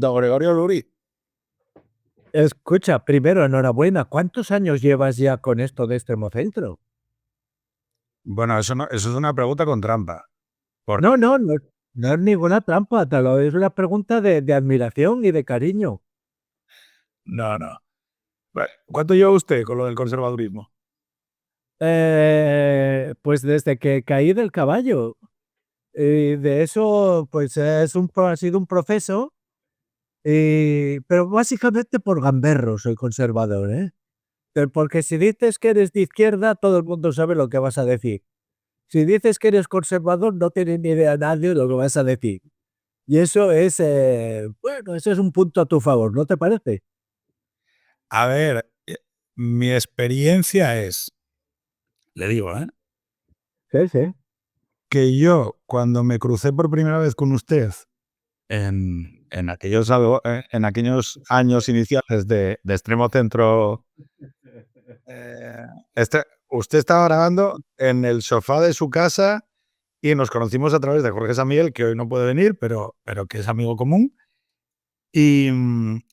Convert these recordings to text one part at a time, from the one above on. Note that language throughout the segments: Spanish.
Don Gregorio Luri. Escucha, primero, enhorabuena. ¿Cuántos años llevas ya con esto de Extremocentro? Bueno, eso es una pregunta con trampa. No, no es ninguna trampa, es una pregunta de admiración y de cariño. No. ¿Cuánto lleva usted con lo del conservadurismo? Pues desde que caí del caballo. Y de eso, pues ha sido un proceso, pero básicamente por gamberro soy conservador, ¿eh? Porque si dices que eres de izquierda, todo el mundo sabe lo que vas a decir. Si dices que eres conservador, no tiene ni idea nadie de lo que vas a decir. Y eso es, bueno, eso es un punto a tu favor, ¿no te parece? A ver, mi experiencia es, le digo, Sí, sí. que yo cuando me crucé por primera vez con usted en aquellos años iniciales de extremo centro, usted estaba grabando en el sofá de su casa y nos conocimos a través de Jorge Samiel, que hoy no puede venir, pero que es amigo común. Y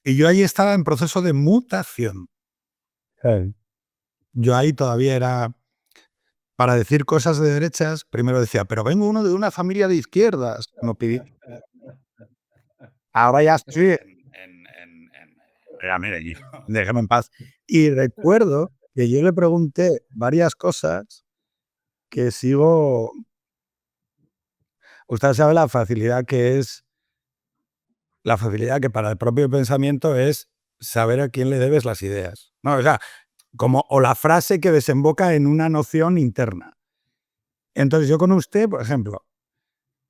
yo ahí estaba en proceso de mutación. Sí. Yo ahí todavía era, para decir cosas de derechas, primero decía, pero vengo uno de una familia de izquierdas. Ahora ya estoy ya, mire, déjame en paz. Y recuerdo que yo le pregunté varias cosas que sigo. Usted sabe la facilidad que para el propio pensamiento es saber a quién le debes las ideas, ¿no? O sea, o la frase que desemboca en una noción interna. Entonces yo con usted, por ejemplo,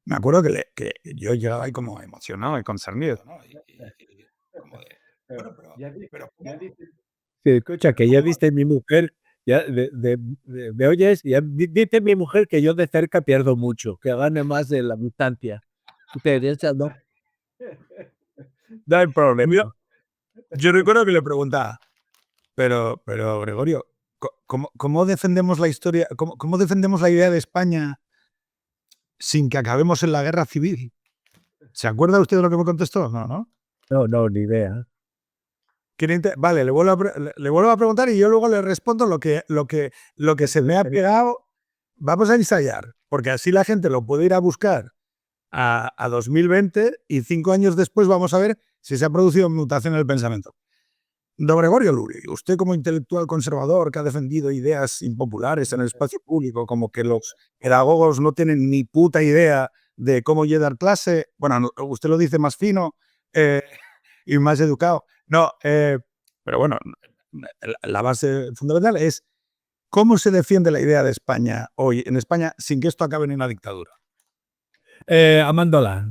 me acuerdo que yo llegaba ahí como emocionado y concernido, ¿no? Como de, bueno, pero ¿cómo? Sí, escucha, que ya ¿Cómo va? dice mi mujer, ya ¿me oyes? Ya dice mi mujer que yo de cerca pierdo mucho, que gane más de la distancia. De derecha no. No hay problema. Yo recuerdo que le preguntaba, pero Gregorio, ¿cómo defendemos la historia? ¿Cómo defendemos la idea de España sin que acabemos en la guerra civil? ¿Se acuerda usted de lo que me contestó? No. No, ni idea. Vale, le vuelvo a preguntar y yo luego le respondo lo que se me ha pegado. Vamos a ensayar, porque así la gente lo puede ir a buscar a 2020 y 5 años después vamos a ver si se ha producido mutación en el pensamiento. Don Gregorio Luri, usted como intelectual conservador que ha defendido ideas impopulares en el espacio público, como que los pedagogos no tienen ni puta idea de cómo llevar clase, bueno, usted lo dice más fino y más educado. No, pero bueno, la base fundamental es cómo se defiende la idea de España hoy en España sin que esto acabe en una dictadura. Amándola.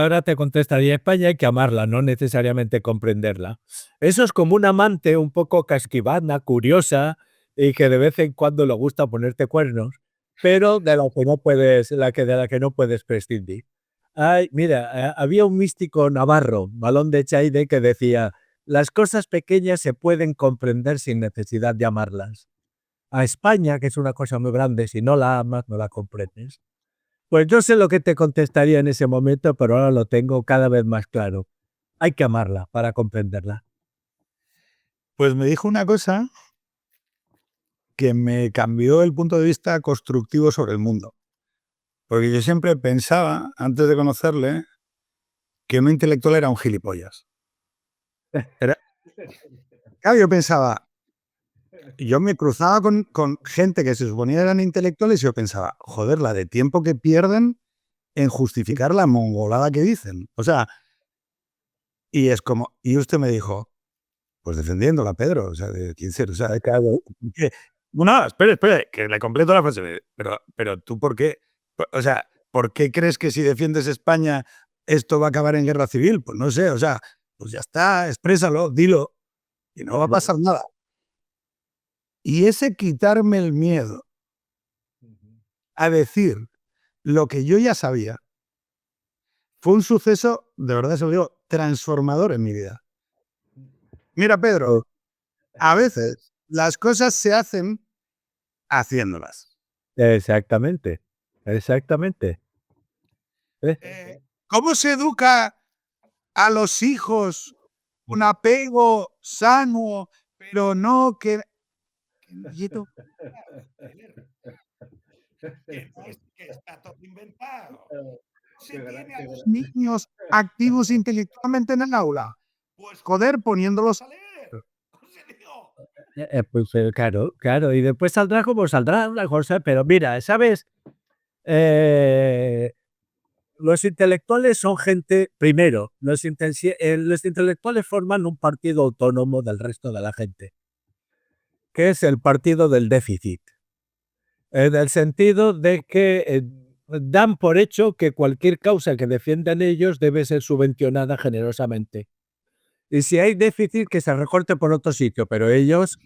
Ahora te contestaría, España hay que amarla, no necesariamente comprenderla. Eso es como un amante un poco casquivana, curiosa, y que de vez en cuando le gusta ponerte cuernos, pero de la que no puedes prescindir. Ay, mira, había un místico navarro, Balón de Chaide, que decía, las cosas pequeñas se pueden comprender sin necesidad de amarlas. A España, que es una cosa muy grande, si no la amas, no la comprendes. Pues yo sé lo que te contestaría en ese momento, pero ahora lo tengo cada vez más claro. Hay que amarla para comprenderla. Pues me dijo una cosa que me cambió el punto de vista constructivo sobre el mundo. Porque yo siempre pensaba, antes de conocerle, que un intelectual era un gilipollas. Claro, yo pensaba, yo me cruzaba con gente que se suponía eran intelectuales y yo pensaba, joder, la de tiempo que pierden en justificar la mongolada que dicen. O sea, y usted me dijo, pues defendiéndola, Pedro, o sea, de quién ser, o sea, no, espere, que le completo la frase, pero tú, ¿por qué? O sea, ¿por qué crees que si defiendes España esto va a acabar en guerra civil? Pues no sé, o sea, pues ya está, exprésalo, dilo, y no va a pasar nada. Y ese quitarme el miedo a decir lo que yo ya sabía fue un suceso, de verdad se lo digo, transformador en mi vida. Mira, Pedro, a veces las cosas se hacen haciéndolas. Exactamente, exactamente. Eh, ¿Cómo se educa a los hijos un apego sano, pero no que... Nieto, que está todo inventado. Se tiene a los niños activos intelectualmente en el aula. Pues joder, poniéndolos a leer. Pues claro, claro. Y después saldrá como saldrá una cosa, pero mira, ¿sabes? Los intelectuales son gente, primero, los intelectuales forman un partido autónomo del resto de la gente, que es el partido del déficit, en el sentido de que dan por hecho que cualquier causa que defiendan ellos debe ser subvencionada generosamente. Y si hay déficit, que se recorte por otro sitio, pero ellos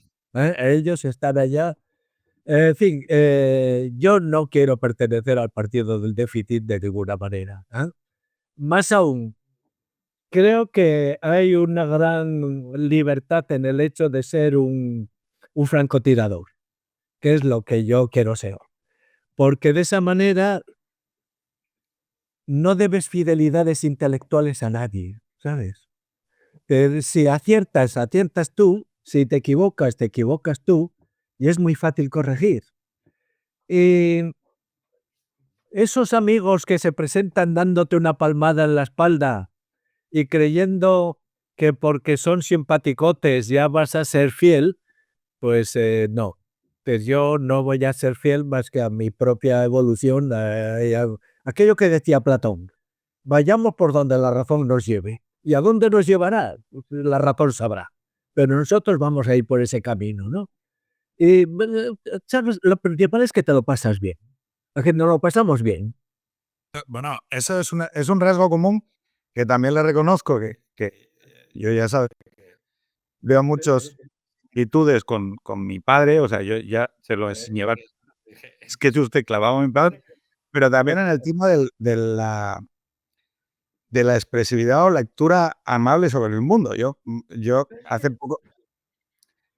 están allá. En fin, yo no quiero pertenecer al partido del déficit de ninguna manera. Más aún, creo que hay una gran libertad en el hecho de ser un francotirador, que es lo que yo quiero ser. Porque de esa manera no debes fidelidades intelectuales a nadie, ¿sabes? Si aciertas, aciertas tú, si te equivocas tú, y es muy fácil corregir. Y esos amigos que se presentan dándote una palmada en la espalda y creyendo que porque son simpaticotes ya vas a ser fiel, pues no. Pues yo no voy a ser fiel más que a mi propia evolución, aquello que decía Platón. Vayamos por donde la razón nos lleve. ¿Y a dónde nos llevará? Pues la razón sabrá. Pero nosotros vamos a ir por ese camino, ¿no? Y, ¿sabes? Lo principal es que te lo pasas bien. Es que nos lo pasamos bien. Bueno, eso es un rasgo común que también le reconozco que yo ya sabes, veo muchas similitudes con mi padre, o sea, yo ya se lo enseñé. Es que es usted clavado a mi padre, pero también en el tema de la expresividad o lectura amable sobre el mundo. Yo hace poco...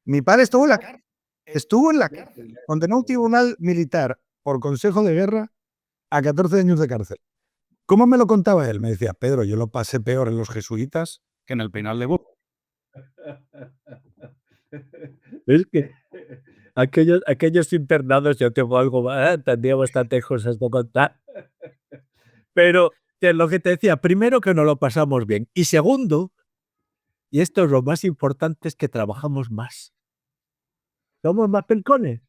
Mi padre estuvo en la cárcel, condenó a un tribunal militar por consejo de guerra a 14 años de cárcel. ¿Cómo me lo contaba él? Me decía, Pedro, yo lo pasé peor en los jesuitas que en el penal de Burgos. Es que aquellos internados, yo tengo algo, tendría bastantes cosas que contar. Pero lo que te decía, primero que nos lo pasamos bien. Y segundo, y esto es lo más importante, es que trabajamos más. Somos más pelcones.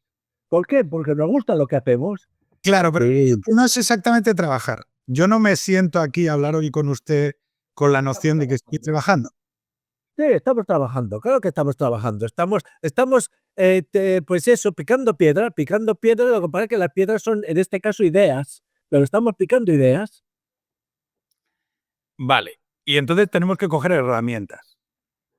¿Por qué? Porque nos gusta lo que hacemos. Claro, pero Sí. no es exactamente trabajar. Yo no me siento aquí a hablar hoy con usted con la noción de que estoy trabajando. Sí, estamos trabajando, claro que estamos trabajando. Estamos pues eso, picando piedra, lo que pasa es que las piedras son, en este caso, ideas, pero estamos picando ideas. Vale. Y entonces tenemos que coger herramientas.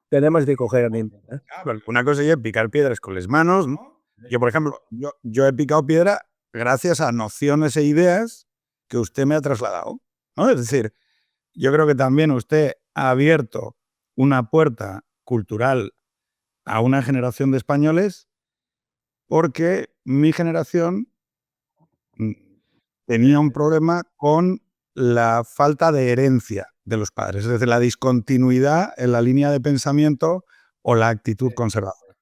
Tenemos que coger herramientas. Claro, una cosa es picar piedras con las manos, ¿no? Yo, por ejemplo, yo he picado piedra gracias a nociones e ideas que usted me ha trasladado, ¿no? Es decir, yo creo que también usted ha abierto una puerta cultural a una generación de españoles porque mi generación tenía un problema con la falta de herencia de los padres, es decir, la discontinuidad en la línea de pensamiento o la actitud conservadora.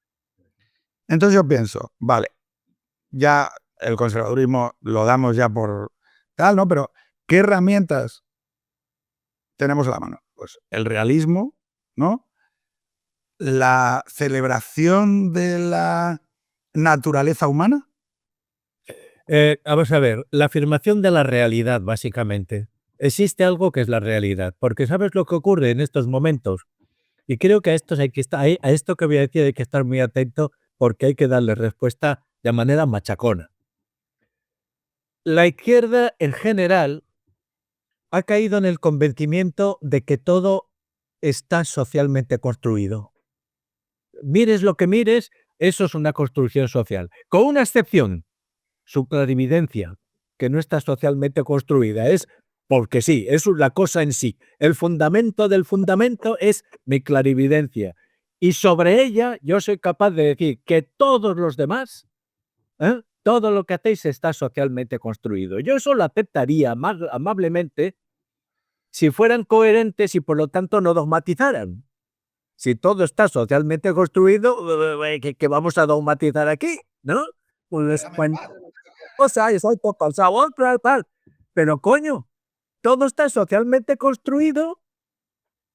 Entonces yo pienso, vale, ya el conservadurismo lo damos ya por tal, ¿no? Pero ¿qué herramientas tenemos a la mano? Pues el realismo, ¿no? La celebración de la naturaleza humana. Vamos a ver, la afirmación de la realidad, básicamente. Existe algo que es la realidad, porque ¿sabes lo que ocurre en estos momentos? Y creo que a estos hay que estar, a esto que voy a decir hay que estar muy atento porque hay que darle respuesta de manera machacona. La izquierda en general ha caído en el convencimiento de que todo está socialmente construido. Mires lo que mires, eso es una construcción social. Con una excepción, su clarividencia, que no está socialmente construida, es porque sí, es la cosa en sí. El fundamento del fundamento es mi clarividencia. Y sobre ella yo soy capaz de decir que todos los demás, todo lo que hacéis está socialmente construido. Yo eso lo aceptaría amablemente si fueran coherentes y por lo tanto no dogmatizaran. Si todo está socialmente construido, ¿qué vamos a dogmatizar aquí? ¿No? Pues, o sea, yo soy por sabor, tal. Pero coño, todo está socialmente construido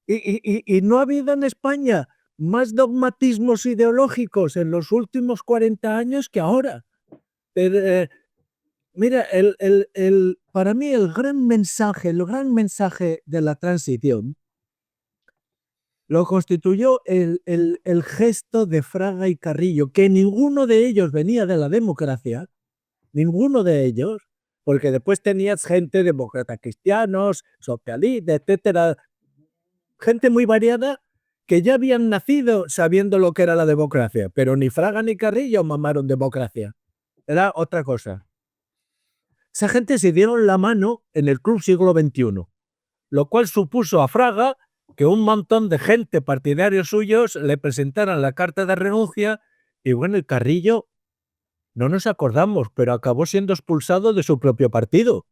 y no ha habido en España más dogmatismos ideológicos en los últimos 40 años que ahora. Mira, para mí el gran mensaje de la transición lo constituyó el gesto de Fraga y Carrillo, que ninguno de ellos venía de la democracia, ninguno de ellos, porque después tenías gente demócrata, cristianos, socialistas, etcétera, gente muy variada que ya habían nacido sabiendo lo que era la democracia, pero ni Fraga ni Carrillo mamaron democracia, era otra cosa. Esa gente se dieron la mano en el Club Siglo XXI, lo cual supuso a Fraga que un montón de gente, partidarios suyos, le presentaran la carta de renuncia y bueno, el Carrillo, no nos acordamos, pero acabó siendo expulsado de su propio partido.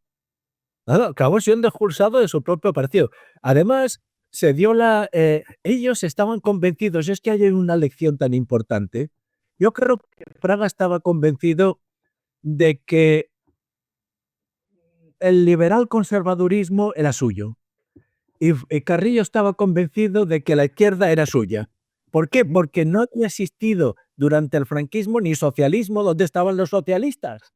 Acabó siendo expulsado de su propio partido. Además, se dio ellos estaban convencidos, es que hay una lección tan importante. Yo creo que Fraga estaba convencido de que el liberal conservadurismo era suyo. Y Carrillo estaba convencido de que la izquierda era suya. ¿Por qué? Porque no había existido durante el franquismo ni socialismo donde estaban los socialistas.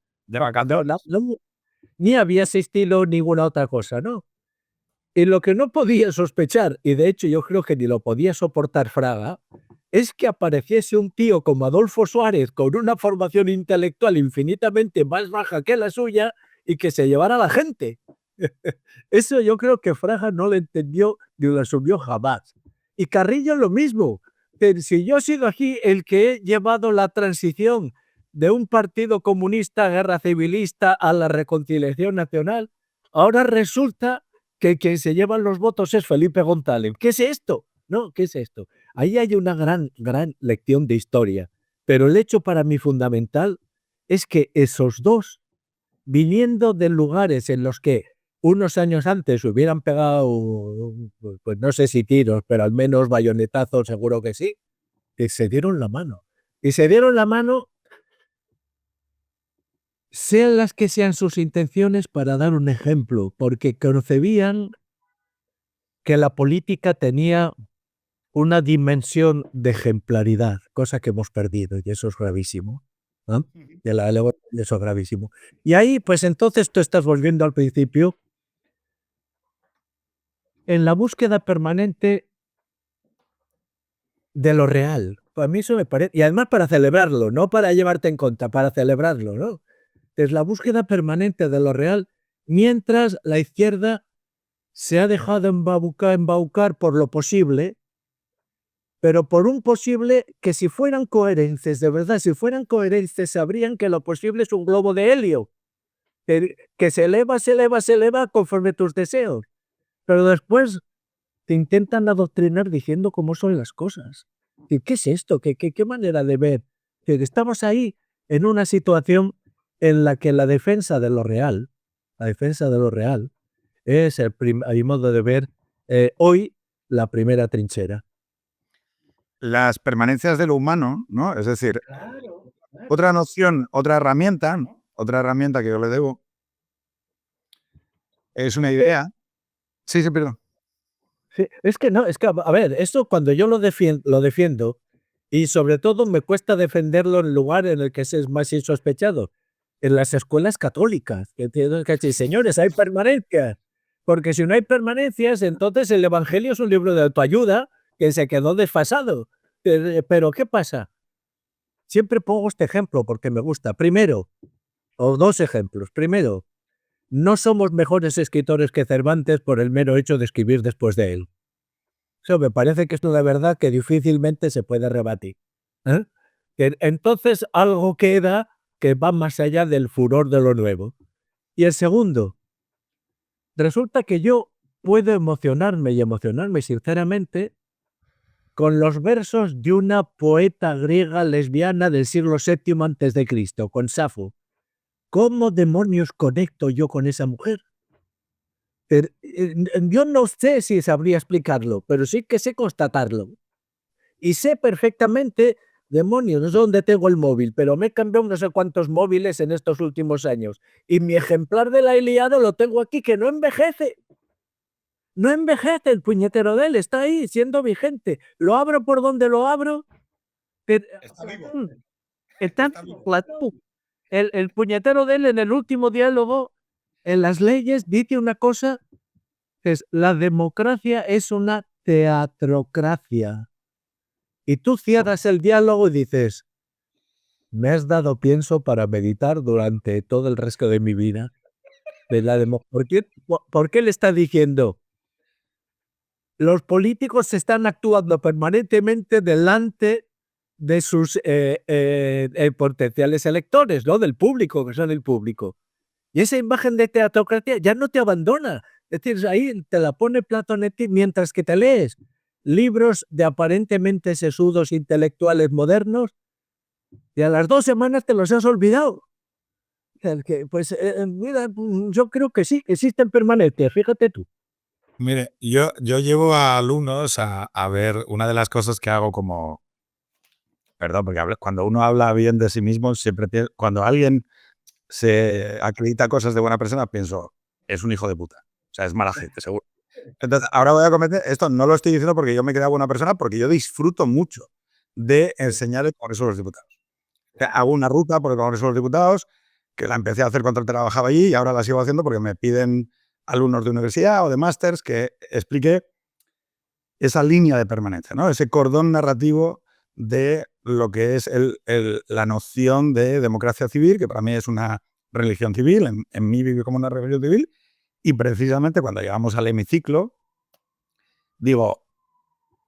Ni había existido ninguna otra cosa, ¿no? Y lo que no podía sospechar, y de hecho yo creo que ni lo podía soportar Fraga, es que apareciese un tío como Adolfo Suárez con una formación intelectual infinitamente más baja que la suya y que se llevara a la gente. Eso yo creo que Fraga no lo entendió ni lo asumió jamás. Y Carrillo lo mismo. Si yo he sido aquí el que he llevado la transición de un partido comunista, guerra civilista, a la reconciliación nacional, ahora resulta que quien se llevan los votos es Felipe González. ¿Qué es esto? No, ¿qué es esto? Ahí hay una gran lección de historia. Pero el hecho para mí fundamental es que esos dos, viniendo de lugares en los que unos años antes hubieran pegado, pues no sé si tiros, pero al menos bayonetazos seguro que sí, y se dieron la mano. Y se dieron la mano, sean las que sean sus intenciones, para dar un ejemplo, porque concebían que la política tenía una dimensión de ejemplaridad, cosa que hemos perdido, y eso es gravísimo. ¿No? Eso es gravísimo. Y ahí, pues entonces tú estás volviendo al principio, en la búsqueda permanente de lo real. Para mí eso me parece, y además para celebrarlo, no para llevarte en cuenta, para celebrarlo, ¿no? Es la búsqueda permanente de lo real, mientras la izquierda se ha dejado embaucar por lo posible, pero por un posible que si fueran coherentes, de verdad, si fueran coherentes, sabrían que lo posible es un globo de helio, que se eleva conforme tus deseos, pero después te intentan adoctrinar diciendo cómo son las cosas. ¿Qué es esto? ¿Qué manera de ver? Que estamos ahí en una situación en la que la defensa de lo real es, a mi modo de ver, hoy la primera trinchera. Las permanencias de lo humano, ¿no? Es decir, otra noción, otra herramienta, ¿no? Otra herramienta que yo le debo es una idea. Sí, perdón. Sí, es que no, es que, a ver, eso cuando yo lo defiendo, y sobre todo me cuesta defenderlo en el lugar en el que es más insospechado, en las escuelas católicas, que sí, señores, hay permanencias, porque si no hay permanencias, entonces el Evangelio es un libro de autoayuda que se quedó desfasado. Pero ¿qué pasa? Siempre pongo este ejemplo porque me gusta. Primero, o dos ejemplos. Primero, no somos mejores escritores que Cervantes por el mero hecho de escribir después de él. Eso me parece que es una verdad que difícilmente se puede rebatir. Entonces algo queda que va más allá del furor de lo nuevo. Y el segundo, resulta que yo puedo emocionarme sinceramente con los versos de una poeta griega lesbiana del siglo VII a.C., con Safo. ¿Cómo demonios conecto yo con esa mujer? yo no sé si sabría explicarlo, pero sí que sé constatarlo. Y sé perfectamente, demonios, no sé dónde tengo el móvil, pero me he cambiado no sé cuántos móviles en estos últimos años. Y mi ejemplar de la Ilíada lo tengo aquí, que no envejece. No envejece el puñetero de él, está ahí, siendo vigente. Lo abro por donde lo abro. Está el puñetero de él en el último diálogo, en las leyes, dice una cosa, es la democracia es una teatrocracia. Y tú cierras el diálogo y dices, me has dado pienso para meditar durante todo el resto de mi vida. De la ¿Por qué le está diciendo? Los políticos están actuando permanentemente delante de sus potenciales electores, ¿no? Del público, que son el público. Y esa imagen de teatrocracia ya no te abandona. Es decir, ahí te la pone Platonetti mientras que te lees libros de aparentemente sesudos intelectuales modernos y a las 2 semanas te los has olvidado. Pues mira, yo creo que sí, existen permanentes, fíjate tú. Mire, yo llevo a alumnos a ver una de las cosas que hago como... Perdón, porque cuando uno habla bien de sí mismo, siempre cuando alguien se acredita cosas de buena persona, pienso, es un hijo de puta. O sea, es mala gente, seguro. Entonces, ahora voy a comentar, esto no lo estoy diciendo porque yo me he quedado buena persona, porque yo disfruto mucho de enseñar el Congreso de los Diputados. O sea, hago una ruta por el Congreso de los Diputados, que la empecé a hacer cuando trabajaba allí y ahora la sigo haciendo porque me piden alumnos de universidad o de másters que explique esa línea de permanencia, ¿no? Ese cordón narrativo de lo que es la noción de democracia civil, que para mí es una religión civil, en mí vive como una religión civil, y precisamente cuando llegamos al hemiciclo, digo,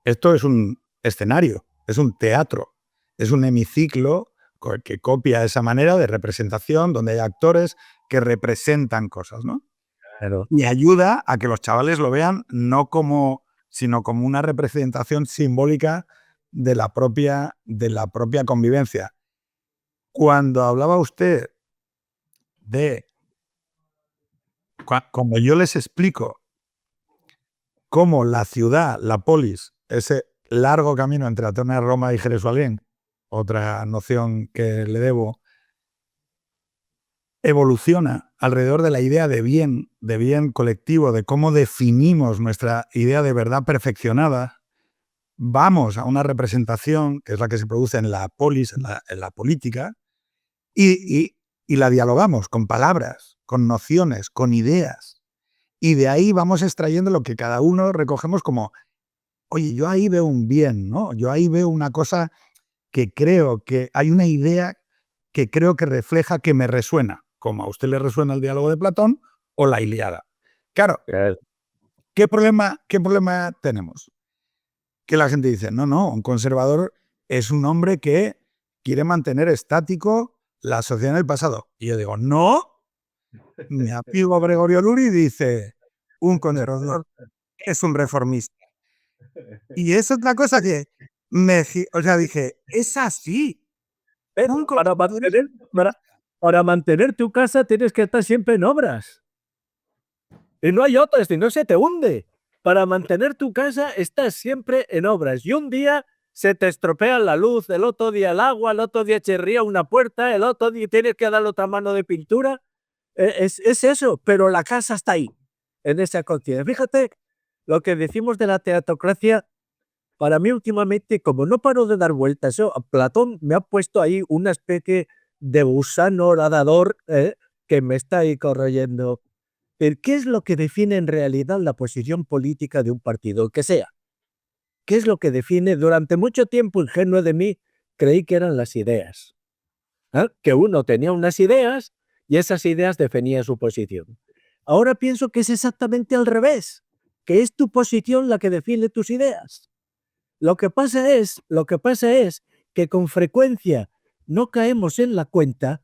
esto es un escenario, es un teatro, es un hemiciclo que copia esa manera de representación donde hay actores que representan cosas, ¿no? Claro. Y ayuda a que los chavales lo vean no como, sino como una representación simbólica de la propia convivencia. Cuando hablaba usted de, como yo les explico cómo la ciudad, la polis, ese largo camino entre Atenas, Roma y Jerusalén, otra noción que le debo, evoluciona alrededor de la idea de bien colectivo, de cómo definimos nuestra idea de verdad perfeccionada, vamos a una representación, que es la que se produce en la polis, en la política, y la dialogamos con palabras, con nociones, con ideas. Y de ahí vamos extrayendo lo que cada uno recogemos como, oye, yo ahí veo un bien, ¿no? Yo ahí veo una cosa que creo que hay una idea que creo que refleja, que me resuena, como a usted le resuena el diálogo de Platón o la Ilíada. Claro, ¿qué problema tenemos? Que la gente dice, no, un conservador es un hombre que quiere mantener estático la sociedad en el pasado. Y yo digo, no, mi amigo Gregorio Luri dice, un conservador es un reformista. Y es otra cosa que dije, es así. Pero para mantener tu casa tienes que estar siempre en obras. Y no hay otras, si no se te hunde. Para mantener tu casa estás siempre en obras. Y un día se te estropea la luz, el otro día el agua, el otro día chirría una puerta, el otro día tienes que dar otra mano de pintura. Es eso, pero la casa está ahí, en esa conciencia. Fíjate lo que decimos de la teatrocracia. Para mí últimamente, como no paro de dar vueltas, Platón me ha puesto ahí una especie de gusano horadador que me está ahí corroyendo. ¿Qué es lo que define en realidad la posición política de un partido, que sea? ¿Qué es lo que define? Durante mucho tiempo, ingenuo de mí, creí que eran las ideas. Que uno tenía unas ideas y esas ideas definían su posición. Ahora pienso que es exactamente al revés, que es tu posición la que define tus ideas. Lo que pasa es que con frecuencia no caemos en la cuenta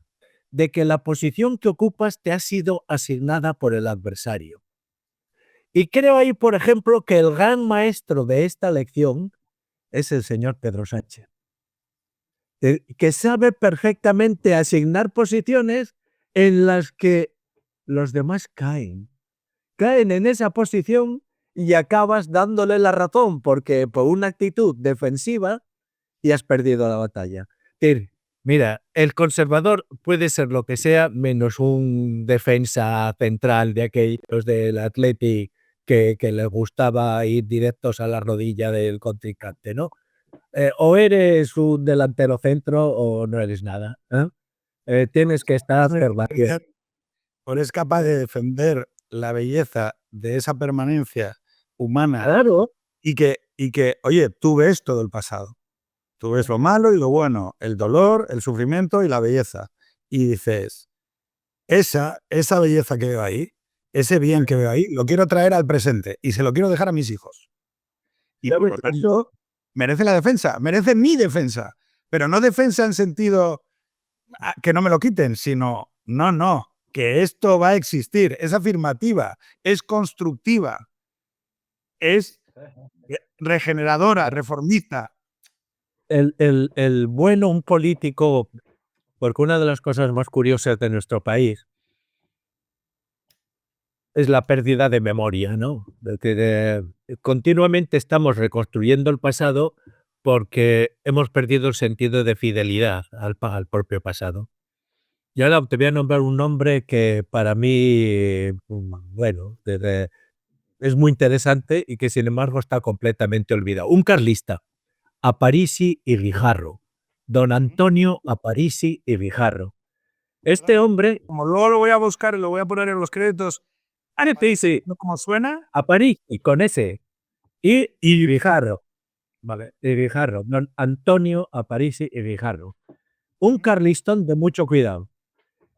de que la posición que ocupas te ha sido asignada por el adversario. Y creo ahí, por ejemplo, que el gran maestro de esta lección es el señor Pedro Sánchez, que sabe perfectamente asignar posiciones en las que los demás caen. caen en esa posición y acabas dándole la razón, porque por una actitud defensiva y has perdido la batalla. Es decir, mira, el conservador puede ser lo que sea, menos un defensa central de aquellos del Athletic que les gustaba ir directos a la rodilla del contrincante, ¿no? O eres un delantero centro o no eres nada, ¿eh? Tienes que estar permanente. O eres capaz de defender la belleza de esa permanencia humana Claro, y que, oye, tú ves todo el pasado. Tú ves lo malo y lo bueno, el dolor, el sufrimiento y la belleza. Y dices, esa belleza que veo ahí, ese bien que veo ahí, lo quiero traer al presente y se lo quiero dejar a mis hijos. Y por lo tanto, merece la defensa, merece mi defensa. Pero no defensa en sentido que no me lo quiten, sino, no, que esto va a existir, es afirmativa, es constructiva, es regeneradora, reformista. el bueno, un político, porque una de las cosas más curiosas de nuestro país es la pérdida de memoria, ¿no? De que continuamente estamos reconstruyendo el pasado porque hemos perdido el sentido de fidelidad al propio pasado. Y ahora te voy a nombrar un nombre que para mí, bueno, es muy interesante y que sin embargo está completamente olvidado. Un carlista, Aparici y Guijarro. Don Antonio Aparici y Guijarro. Este hombre, Como luego lo voy a buscar y lo voy a poner en los créditos, Aparici, ¿no? ¿Cómo suena? Aparici con ese, y Guijarro. Vale, y Guijarro. Don Antonio Aparici y Guijarro. Un carlistón de mucho cuidado.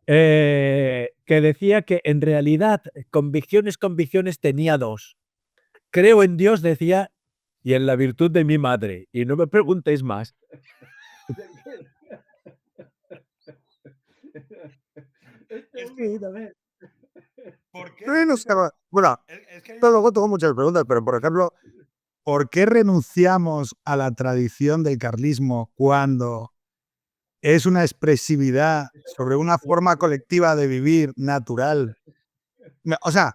Que decía que en realidad convicciones tenía dos. Creo en Dios, decía, y en la virtud de mi madre. Y no me preguntéis más. ¿Por qué? Bueno, Es que luego tengo muchas preguntas, pero por ejemplo, ¿por qué renunciamos a la tradición del carlismo cuando es una expresividad sobre una forma colectiva de vivir natural? O sea,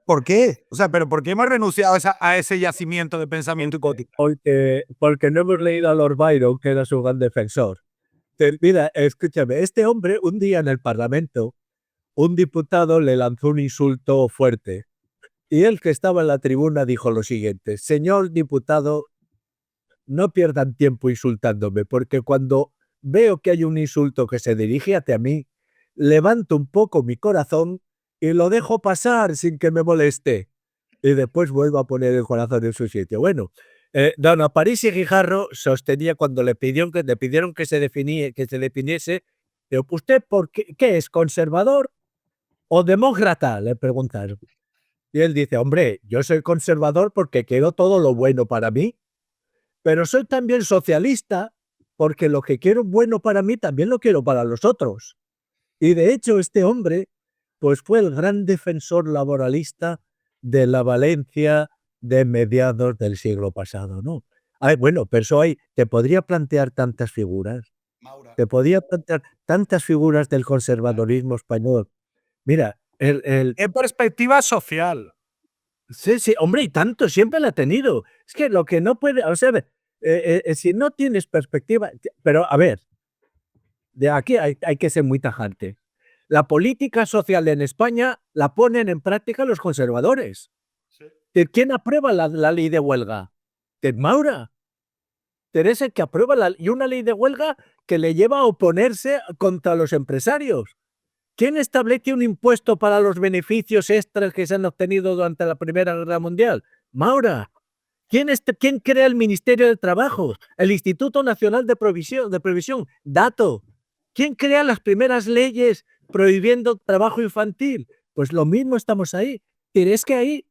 ¿por qué? O sea, pero ¿por qué hemos renunciado a ese yacimiento de pensamiento gótico? Porque no hemos leído a Lord Byron, que era su gran defensor. Mira, escúchame, este hombre un día en el Parlamento, un diputado le lanzó un insulto fuerte. Y él, que estaba en la tribuna, dijo lo siguiente: señor diputado, no pierdan tiempo insultándome, porque cuando veo que hay un insulto que se dirige hacia mí, levanto un poco mi corazón y lo dejo pasar sin que me moleste. Y después vuelvo a poner el corazón en su sitio. Bueno, don Aparici Guijarro sostenía cuando le pidieron que se definiese, pero ¿usted qué es, conservador o demócrata?, le preguntaron. Y él dice: hombre, yo soy conservador porque quiero todo lo bueno para mí, pero soy también socialista porque lo que quiero bueno para mí también lo quiero para los otros. Y de hecho este hombre pues fue el gran defensor laboralista de la Valencia de mediados del siglo pasado, ¿no? Ay, bueno, pero eso te podría plantear tantas figuras, Maura. te podría plantear tantas figuras del conservadorismo español. Mira, En perspectiva social. sí, sí, hombre, y tanto, siempre la ha tenido. Es que lo que no puede, o sea, si no tienes perspectiva, pero a ver, de aquí hay que ser muy tajante. La política social en España la ponen en práctica los conservadores. ¿Quién aprueba la ley de huelga? Ted Maura. Teresa, que aprueba y una ley de huelga que le lleva a oponerse contra los empresarios. ¿Quién establece un impuesto para los beneficios extras que se han obtenido durante la Primera Guerra Mundial? Maura. ¿Quién crea el Ministerio de Trabajo? El Instituto Nacional de Previsión. Dato. ¿Quién crea las primeras leyes prohibiendo trabajo infantil? Pues lo mismo, estamos ahí. Pero es que ahí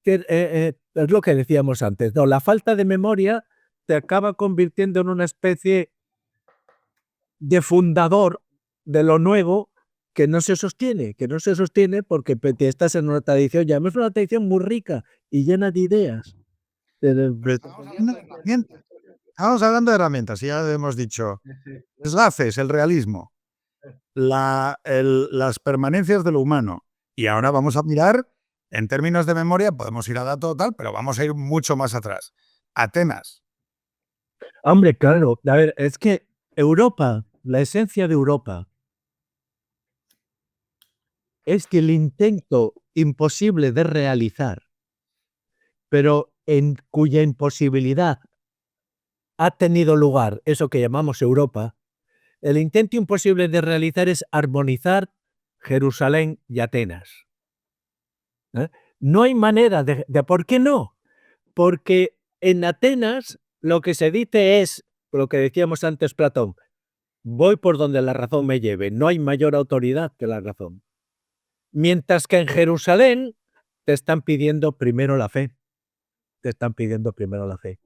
es lo que decíamos antes, ¿no? La falta de memoria te acaba convirtiendo en una especie de fundador de lo nuevo que no se sostiene porque estás en una tradición, ya es una tradición muy rica y llena de ideas. Estamos hablando de herramientas, y ya hemos dicho. Desgaces, el realismo, las permanencias de lo humano, Y ahora vamos a mirar, en términos de memoria, podemos ir a dato tal, pero vamos a ir mucho más atrás. Atenas. Hombre, claro. A ver, es que Europa, la esencia de Europa, es que el intento imposible de realizar, pero en cuya imposibilidad ha tenido lugar eso que llamamos Europa, el intento imposible de realizar es armonizar Jerusalén y Atenas. ¿Eh? No hay manera de ¿por qué no? Porque en Atenas lo que se dice es, lo que decíamos antes Platón, voy por donde la razón me lleve, no hay mayor autoridad que la razón. Mientras que en Jerusalén te están pidiendo primero la fe. Te están pidiendo primero la fe.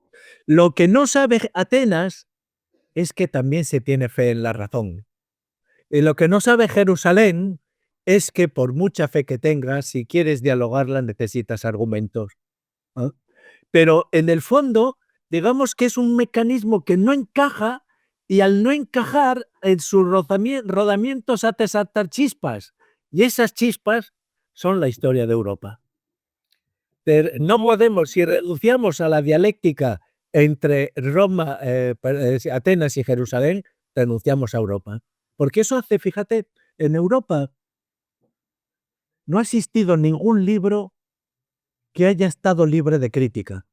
Lo que no sabe Atenas es que también se tiene fe en la razón. Y lo que no sabe Jerusalén es que por mucha fe que tengas, si quieres dialogarla, necesitas argumentos. ¿Ah? Pero en el fondo, digamos que es un mecanismo que no encaja y al no encajar, en sus rodamientos hace saltar chispas. Y esas chispas son la historia de Europa. Pero no podemos, si renunciamos a la dialéctica entre Roma, Atenas y Jerusalén, renunciamos a Europa. Porque eso hace, fíjate, en Europa no ha existido ningún libro que haya estado libre de crítica,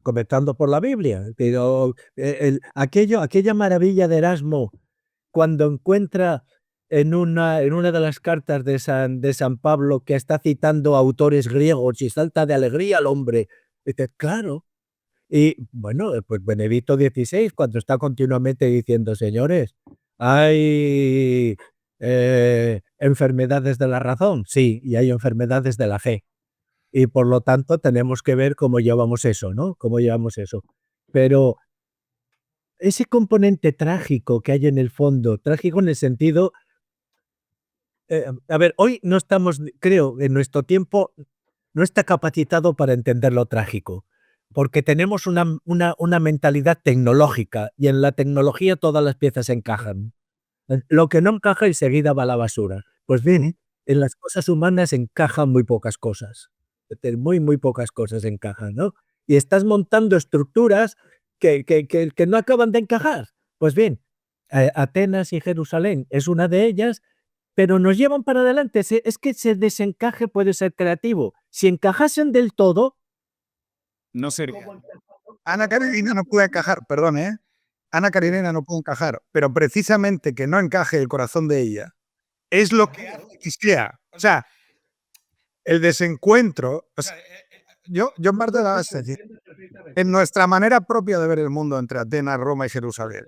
comenzando por la Biblia. Pero aquella maravilla de Erasmo, cuando encuentra en una de las cartas de San Pablo que está citando a autores griegos y salta de alegría al hombre, dice, claro. Y bueno, pues Benedicto XVI, cuando está continuamente diciendo, señores, hay enfermedades de la razón, sí, y hay enfermedades de la fe. Y por lo tanto tenemos que ver cómo llevamos eso, ¿no? Cómo llevamos eso. Pero ese componente trágico que hay en el fondo, trágico en el sentido, a ver, hoy no estamos, creo, en nuestro tiempo no está capacitado para entender lo trágico, porque tenemos una mentalidad tecnológica y en la tecnología todas las piezas encajan. Lo que no encaja enseguida va a la basura. Pues bien, en las cosas humanas encajan muy pocas cosas. Muy pocas cosas encajan, ¿no? Y estás montando estructuras que no acaban de encajar. Pues bien, Atenas y Jerusalén es una de ellas, pero nos llevan para adelante. Es que ese desencaje puede ser creativo. Si encajasen del todo, No sería. Ana Karenina no puede encajar, perdón, ¿eh? Ana Karenina no puede encajar, pero precisamente que no encaje el corazón de ella es lo que hace que sea. O sea, el desencuentro. O sea, yo en parte daba a decir, en nuestra manera propia de ver el mundo entre Atenas, Roma y Jerusalén,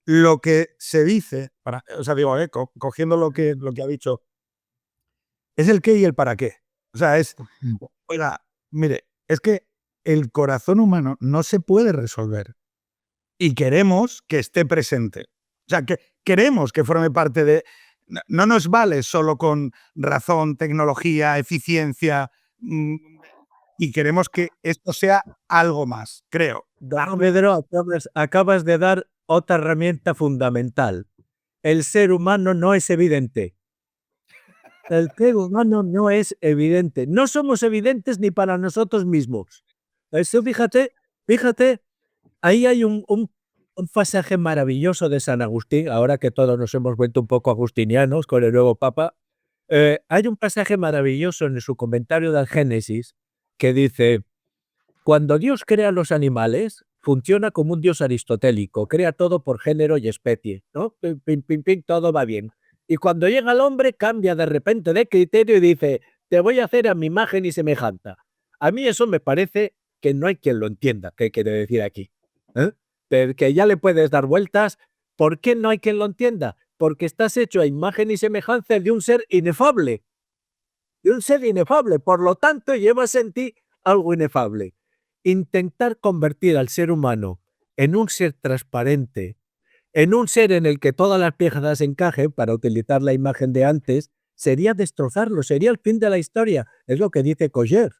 lo que se dice, o sea, digo, cogiendo lo que ha dicho, es el qué y el para qué. O sea, oiga, mire, es que el corazón humano no se puede resolver y queremos que esté presente. O sea, que queremos que forme parte de... No nos vale solo con razón, tecnología, eficiencia, y queremos que esto sea algo más, creo. don Pedro, acabas de dar otra herramienta fundamental. El ser humano no es evidente. El ser humano no es evidente. No somos evidentes ni para nosotros mismos. Eso, fíjate, ahí hay un pasaje maravilloso de San Agustín, ahora que todos nos hemos vuelto un poco agustinianos con el nuevo Papa. Hay un pasaje maravilloso en su comentario del Génesis que dice, cuando Dios crea los animales, funciona como un Dios aristotélico, crea todo por género y especie, ¿no? Pim, pim, pim, pim, todo va bien. Y cuando llega el hombre, cambia de repente de criterio y dice, te voy a hacer a mi imagen y semejanza. A mí eso me parece que no hay quien lo entienda, qué quiere decir aquí. Que ya le puedes dar vueltas. ¿Por qué no hay quien lo entienda? Porque estás hecho a imagen y semejanza de un ser inefable. De un ser inefable. Por lo tanto, llevas en ti algo inefable. Intentar convertir al ser humano en un ser transparente, en un ser en el que todas las piezas encajen, para utilizar la imagen de antes, sería destrozarlo, sería el fin de la historia. Es lo que dice Coger.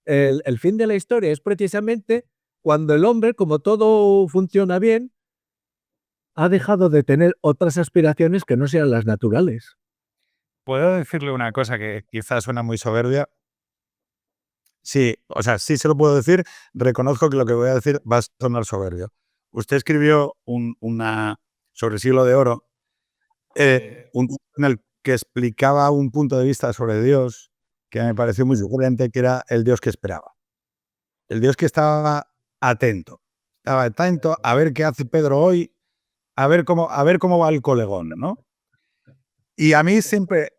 El fin de la historia es precisamente cuando el hombre, como todo funciona bien, ha dejado de tener otras aspiraciones que no sean las naturales. ¿Puedo decirle una cosa que quizás suena muy soberbia? Sí, o sea, sí se lo puedo decir. Reconozco que lo que voy a decir va a sonar soberbio. Usted escribió sobre el siglo de oro, un libro en el que explicaba un punto de vista sobre Dios que me pareció muy sugerente, que era el Dios que esperaba. El Dios que estaba atento. Estaba atento a ver qué hace Pedro hoy, a ver cómo va el colegón, ¿no? Y a mí siempre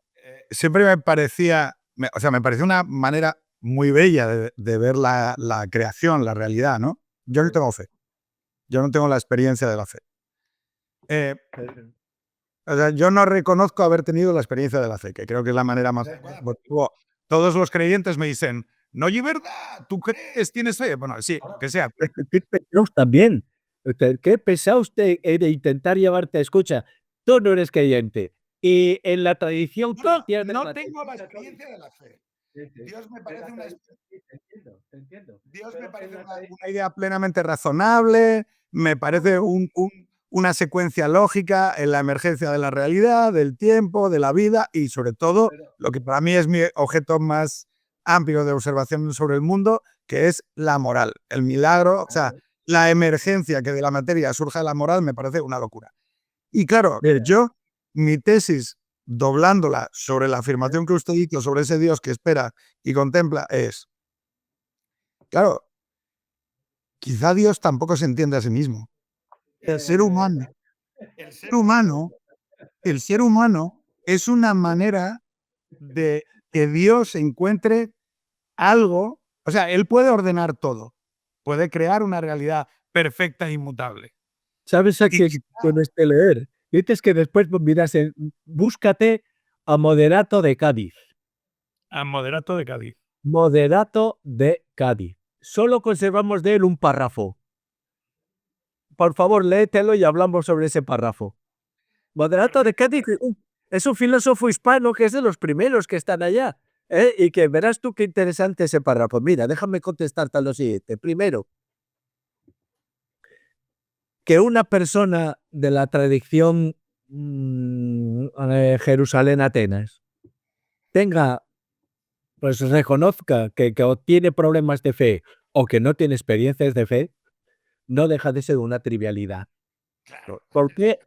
me parecía, me pareció una manera muy bella de ver la creación, la realidad, ¿no? Yo no tengo fe. Yo no tengo la experiencia de la fe. O sea, yo no reconozco haber tenido la experiencia de la fe, que creo que es la manera más adecuada, porque luego todos los creyentes me dicen, no, y verdad, tú crees, tienes fe. Bueno, sí, que sea. Qué pesados también. Qué pesado usted de intentar llevarte. Escucha, tú no eres creyente. Y en la tradición cristiana. No tengo la experiencia de la fe. Dios me parece una Dios me parece una idea plenamente razonable, me parece una secuencia lógica en la emergencia de la realidad, del tiempo, de la vida y sobre todo lo que para mí es mi objeto más amplio de observación sobre el mundo, que es la moral, el milagro, o sea, la emergencia que de la materia surja la moral me parece una locura. Y claro, mi tesis, doblándola sobre la afirmación que usted hizo sobre ese Dios que espera y contempla es, claro, quizá Dios tampoco se entiende a sí mismo. El ser humano es una manera de que Dios encuentre algo, o sea, Él puede ordenar todo, puede crear una realidad perfecta e inmutable. ¿Sabes a Y qué quizá con este leer? Dices que después miras búscate a Moderato de Cádiz. a Moderato de Cádiz. Moderato de Cádiz. Solo conservamos de él un párrafo. Por favor, léetelo y hablamos sobre ese párrafo. Moderato de Cádiz es un filósofo hispano que es de los primeros que están allá. Y que verás tú qué interesante ese párrafo. Mira, déjame contestarte a lo siguiente. Primero, que una persona de la tradición Jerusalén-Atenas pues reconozca que tiene problemas de fe o que no tiene experiencias de fe, no deja de ser una trivialidad. Claro. ¿Por qué?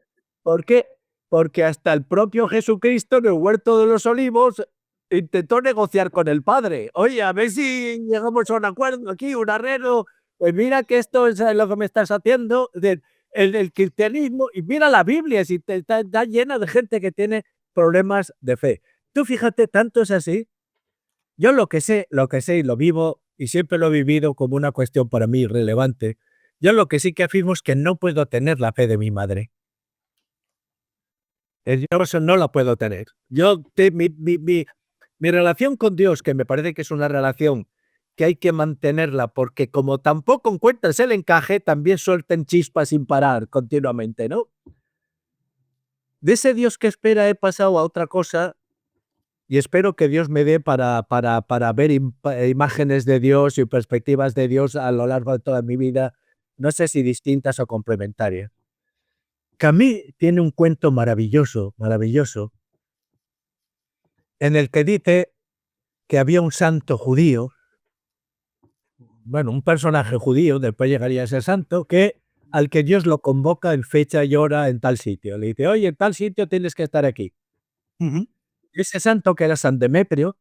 ¿Por qué? Porque hasta el propio Jesucristo en el huerto de los olivos intentó negociar con el Padre. Oye, a ver si llegamos a un acuerdo aquí, un arreglo. Pues mira que esto es lo que me estás haciendo el cristianismo. Y mira la Biblia, si está llena de gente que tiene problemas de fe. Tú fíjate, tanto es así. Yo lo que sé y lo vivo, y siempre lo he vivido como una cuestión para mí relevante. Yo lo que sí que afirmo es que no puedo tener la fe de mi madre. Yo eso no la puedo tener. Mi relación con Dios, que me parece que es una relación que hay que mantenerla, porque como tampoco encuentras el encaje, también suelten chispas sin parar continuamente, ¿no? De ese Dios que espera he pasado a otra cosa y espero que Dios me dé para ver imágenes de Dios y perspectivas de Dios a lo largo de toda mi vida, no sé si distintas o complementarias. Camus tiene un cuento maravilloso, maravilloso, en el que dice que había un santo judío, bueno, un personaje judío, después llegaría a ser santo, al que Dios lo convoca en fecha y hora en tal sitio. Le dice, oye, en tal sitio tienes que estar aquí. Ese santo, que era San Demetrio,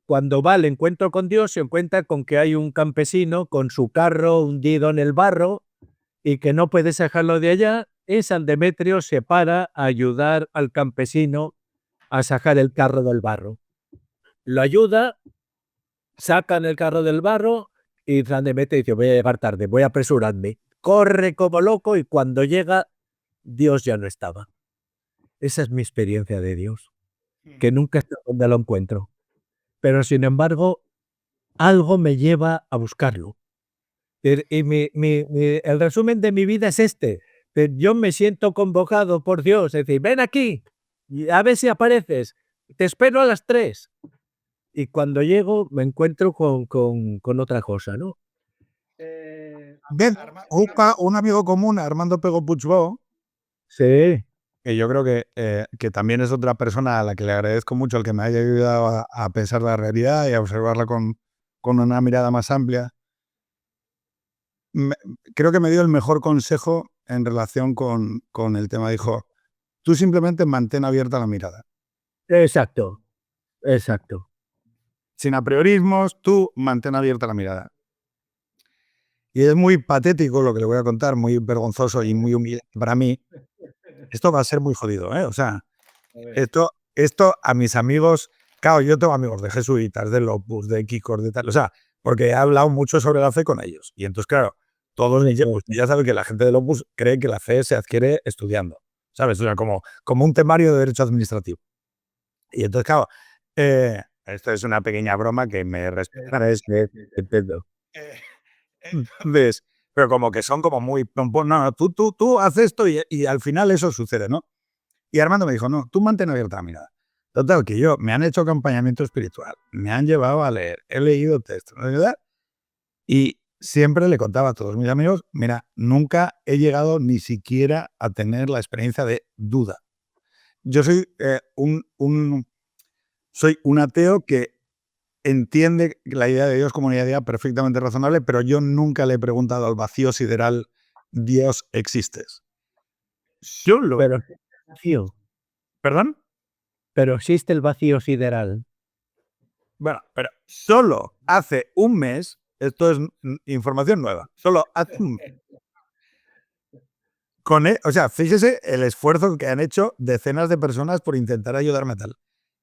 cuando va al encuentro con Dios, se encuentra con que hay un campesino con su carro hundido en el barro y que no puede sacarlo de allá, y San Demetrio se para a ayudar al campesino a sacar el carro del barro. Lo ayuda, sacan el carro del barro y San Demetrio dice, voy a llegar tarde, voy a apresurarme. Corre como loco y cuando llega, Dios ya no estaba. Esa es mi experiencia de Dios, que nunca está donde lo encuentro. Pero sin embargo, algo me lleva a buscarlo. Y el resumen de mi vida es este. Yo me siento convocado por Dios, es decir, ven aquí, y a ver si apareces, te espero a las 3. Y cuando llego me encuentro con otra cosa, ¿no? Bien, un amigo común, Armando Pego Puigvó, Sí. que yo creo que también es otra persona a la que le agradezco mucho el que me haya ayudado a pensar la realidad y a observarla con una mirada más amplia. Creo que me dio el mejor consejo en relación con el tema. Dijo, tú simplemente mantén abierta la mirada. Exacto, exacto. Sin apriorismos, tú mantén abierta la mirada. Y es muy patético lo que le voy a contar, muy vergonzoso y muy humilde para mí. Esto va a ser muy jodido, ¿eh? O sea, esto a mis amigos, claro, yo tengo amigos de jesuitas, de Opus, de Kikos, de tal, o sea, porque he hablado mucho sobre la fe con ellos. Y entonces, claro, todos pues, ya saben que la gente del Opus cree que la fe se adquiere estudiando, ¿sabes? O sea, como un temario de derecho administrativo. Y entonces, claro, esto es una pequeña broma que me respetan, es que Entiendo. entonces, pero como que son como muy, no, tú haz esto y al final eso sucede, ¿no? Y Armando me dijo, no, tú mantén abierta la mirada. Total, que me han hecho acompañamiento espiritual, me han llevado a leer, he leído textos, ¿verdad? Y siempre le contaba a todos mis amigos, mira, nunca he llegado ni siquiera a tener la experiencia de duda. Yo soy soy un ateo que entiende la idea de Dios como una idea perfectamente razonable, pero yo nunca le he preguntado al vacío sideral, ¿Dios existes? Yo lo... Pero vacío, ¿Perdón? pero existe el vacío sideral. Bueno, pero solo hace un mes, esto es información nueva, solo hace un mes, o sea, fíjese el esfuerzo que han hecho decenas de personas por intentar ayudarme a tal.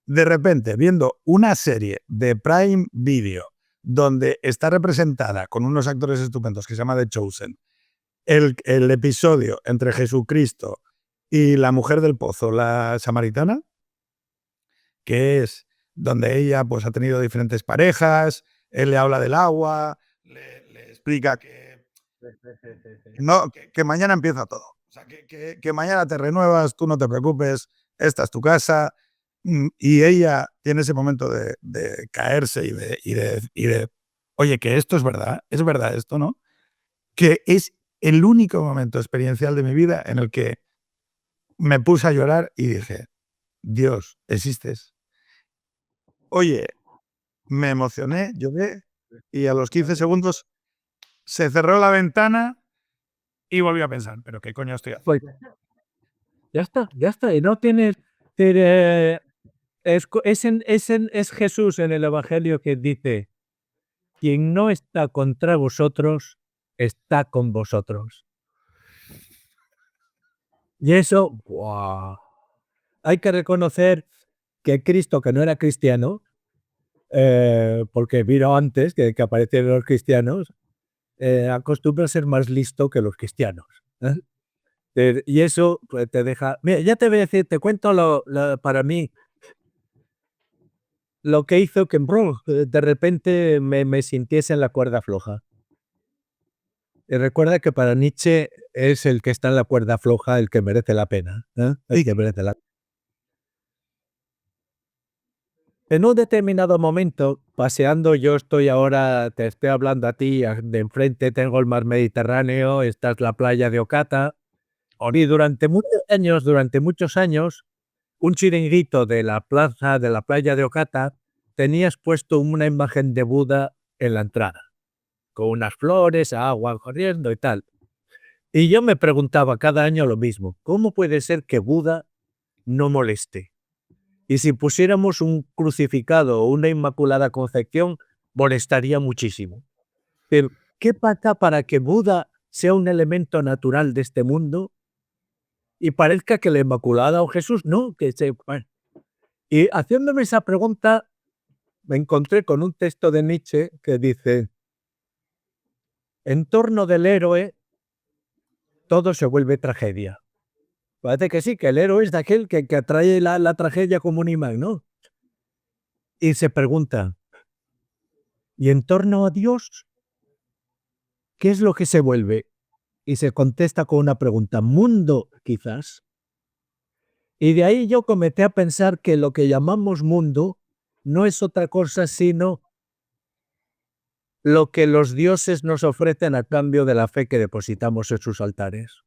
De repente, viendo una serie de Prime Video donde está representada con unos actores estupendos que se llama The Chosen, el episodio entre Jesucristo y la mujer del pozo, la samaritana, que es donde ella pues, ha tenido diferentes parejas, él le habla del agua, le explica que mañana empieza todo. O sea, que mañana te renuevas, tú no te preocupes, esta es tu casa. Y ella tiene ese momento de caerse y de, oye, que esto es verdad esto, ¿no? Que es el único momento experiencial de mi vida en el que me puse a llorar y dije, Dios, existes. Oye, me emocioné, lloré y a los 15 segundos se cerró la ventana y volví a pensar, pero ¿qué coño estoy haciendo? Pues ya está. Y no tienes. eh, es Jesús en el Evangelio que dice: quien no está contra vosotros, está con vosotros. Y eso, ¡buah! Hay que reconocer que Cristo, que no era cristiano, porque vino antes que aparecieran los cristianos, acostumbra a ser más listo que los cristianos. Y eso pues, te deja... Mira, ya te voy a decir, te cuento para mí lo que hizo que de repente me sintiese en la cuerda floja. Y recuerda que para Nietzsche es el que está en la cuerda floja el que merece la pena. El que merece la... En un determinado momento, paseando, yo estoy ahora, te estoy hablando a ti, de enfrente tengo el mar Mediterráneo, esta es la playa de Ocata, y durante muchos años, un chiringuito de la plaza de la playa de Ocata tenías puesto una imagen de Buda en la entrada, con unas flores, agua corriendo y tal. Y yo me preguntaba cada año lo mismo, ¿cómo puede ser que Buda no moleste? Y si pusiéramos un crucificado o una Inmaculada Concepción, molestaría muchísimo. Pero, ¿qué pasa para que Buda sea un elemento natural de este mundo y parezca que la Inmaculada o Jesús no? Bueno. Y haciéndome esa pregunta, me encontré con un texto de Nietzsche que dice: en torno del héroe, todo se vuelve tragedia. Parece que sí, que el héroe es de aquel que atrae la tragedia como un imán, ¿no? Y se pregunta, ¿y en torno a Dios qué es lo que se vuelve? Y se contesta con una pregunta, mundo, quizás. Y de ahí yo comencé a pensar que lo que llamamos mundo no es otra cosa sino lo que los dioses nos ofrecen a cambio de la fe que depositamos en sus altares.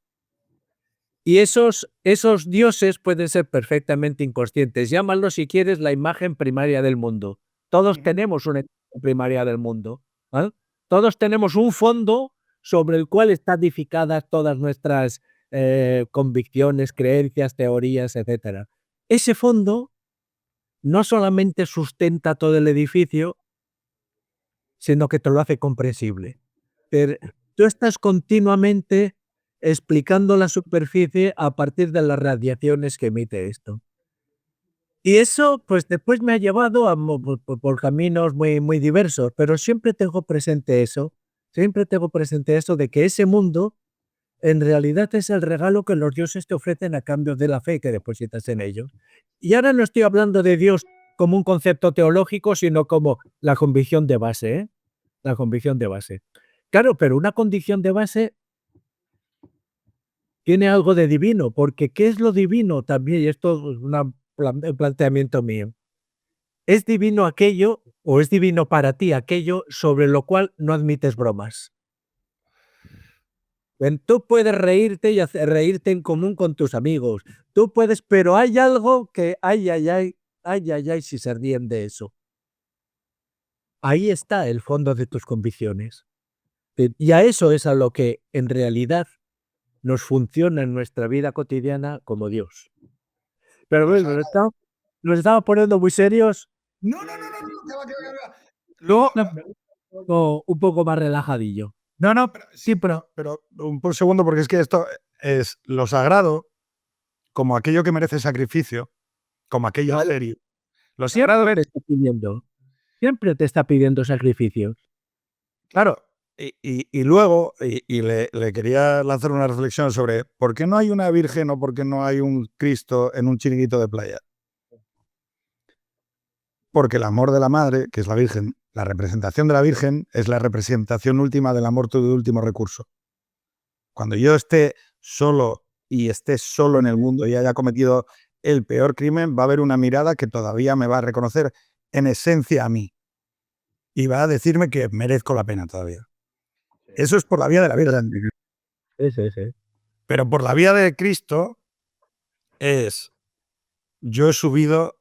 Y esos dioses pueden ser perfectamente inconscientes. Llámalo, si quieres, la imagen primaria del mundo. Todos tenemos una imagen primaria del mundo. ¿Vale? Todos tenemos un fondo sobre el cual están edificadas todas nuestras convicciones, creencias, teorías, etc. Ese fondo no solamente sustenta todo el edificio, sino que te lo hace comprensible. Pero tú estás continuamente explicando la superficie a partir de las radiaciones que emite esto. Y eso, pues después me ha llevado por caminos muy, muy diversos, pero siempre tengo presente eso de que ese mundo en realidad es el regalo que los dioses te ofrecen a cambio de la fe que depositas en ellos. Y ahora no estoy hablando de Dios como un concepto teológico, sino como la convicción de base, ¿eh? La convicción de base. Claro, pero una condición de base tiene algo de divino, porque ¿qué es lo divino también? Y esto es un planteamiento mío. ¿Es divino aquello, o es divino para ti aquello sobre lo cual no admites bromas? Tú puedes reírte y reírte en común con tus amigos. Tú puedes, pero hay algo que, ay, si se ríen de eso. Ahí está el fondo de tus convicciones. Y a eso es a lo que en realidad nos funciona en nuestra vida cotidiana como Dios. Pero bueno, nos estamos poniendo muy serios. No, que va, que va, que va. Luego, Un poco más relajadillo. no, pero sí, pero un segundo, porque es que esto es lo sagrado, como aquello que merece sacrificio, como aquello serio. Lo sagrado Siempre te está pidiendo. Siempre te está pidiendo sacrificios. Claro, y luego, le quería lanzar una reflexión sobre por qué no hay una virgen o por qué no hay un Cristo en un chiringuito de playa. Porque el amor de la madre, que es la virgen, la representación de la virgen es la representación última del amor de último recurso. Cuando yo esté solo y esté solo en el mundo y haya cometido el peor crimen, va a haber una mirada que todavía me va a reconocer en esencia a mí y va a decirme que merezco la pena todavía. Eso es por la vía de la Virgen. Sí. Pero por la vía de Cristo es, yo he subido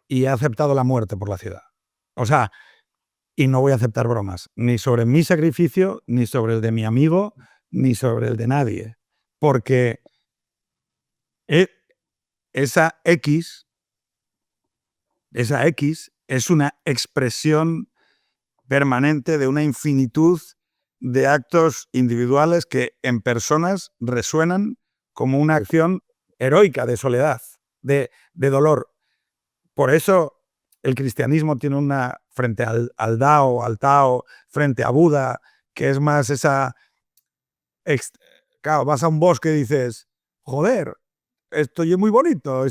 y he aceptado la muerte por la ciudad. O sea, y no voy a aceptar bromas, ni sobre mi sacrificio, ni sobre el de mi amigo, ni sobre el de nadie. Porque esa X es una expresión permanente de una infinitud de actos individuales que en personas resuenan como una acción heroica de soledad, de dolor. Por eso el cristianismo tiene una, frente al Tao, frente a Buda, que es más esa... Claro, vas a un bosque y dices, joder, esto es muy bonito,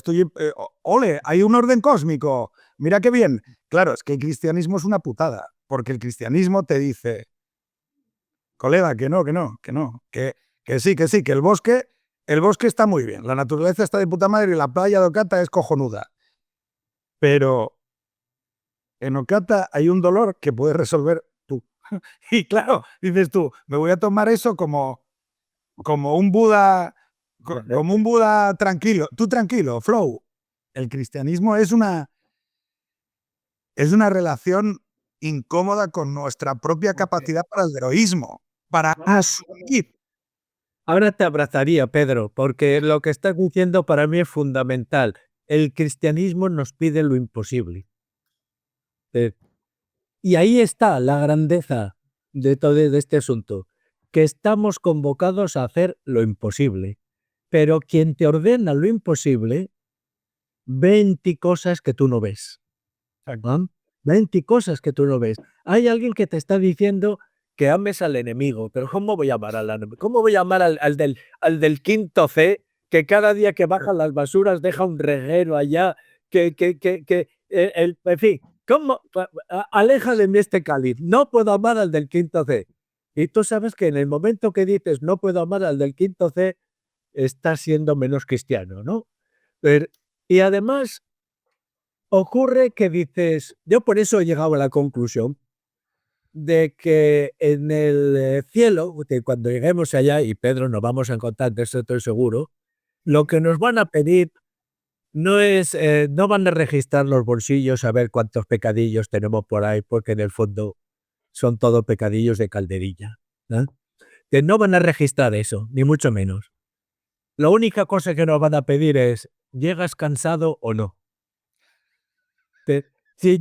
ole, hay un orden cósmico, mira qué bien. Claro, es que el cristianismo es una putada, porque el cristianismo te dice, colega, que sí, que el bosque está muy bien, la naturaleza está de puta madre y la playa de Ocata es cojonuda. Pero en Ocata hay un dolor que puedes resolver tú. Y claro, dices tú, me voy a tomar eso como un Buda, como un Buda tranquilo. Tú tranquilo, flow. El cristianismo es una relación incómoda con nuestra propia capacidad para el heroísmo, para asumir. Ahora te abrazaría, Pedro, porque lo que estás diciendo para mí es fundamental. El cristianismo nos pide lo imposible. Y ahí está la grandeza de todo este asunto, que estamos convocados a hacer lo imposible. Pero quien te ordena lo imposible, 20 cosas que tú no ves. 20 cosas que tú no ves. Hay alguien que te está diciendo que ames al enemigo, pero ¿cómo voy a amar al enemigo? ¿Cómo voy a amar al del quinto C, que cada día que bajan las basuras deja un reguero allá, en fin, ¿cómo? Aleja de mí este cáliz, no puedo amar al del quinto C. Y tú sabes que en el momento que dices no puedo amar al del quinto C, estás siendo menos cristiano, ¿no? Y además, ocurre que dices, yo por eso he llegado a la conclusión de que en el cielo, que cuando lleguemos allá, y Pedro nos vamos a encontrar, de eso estoy seguro, lo que nos van a pedir no es, no van a registrar los bolsillos a ver cuántos pecadillos tenemos por ahí, porque en el fondo son todo pecadillos de calderilla. ¿Eh? Que no van a registrar eso, ni mucho menos. La única cosa que nos van a pedir es, ¿llegas cansado o no? Si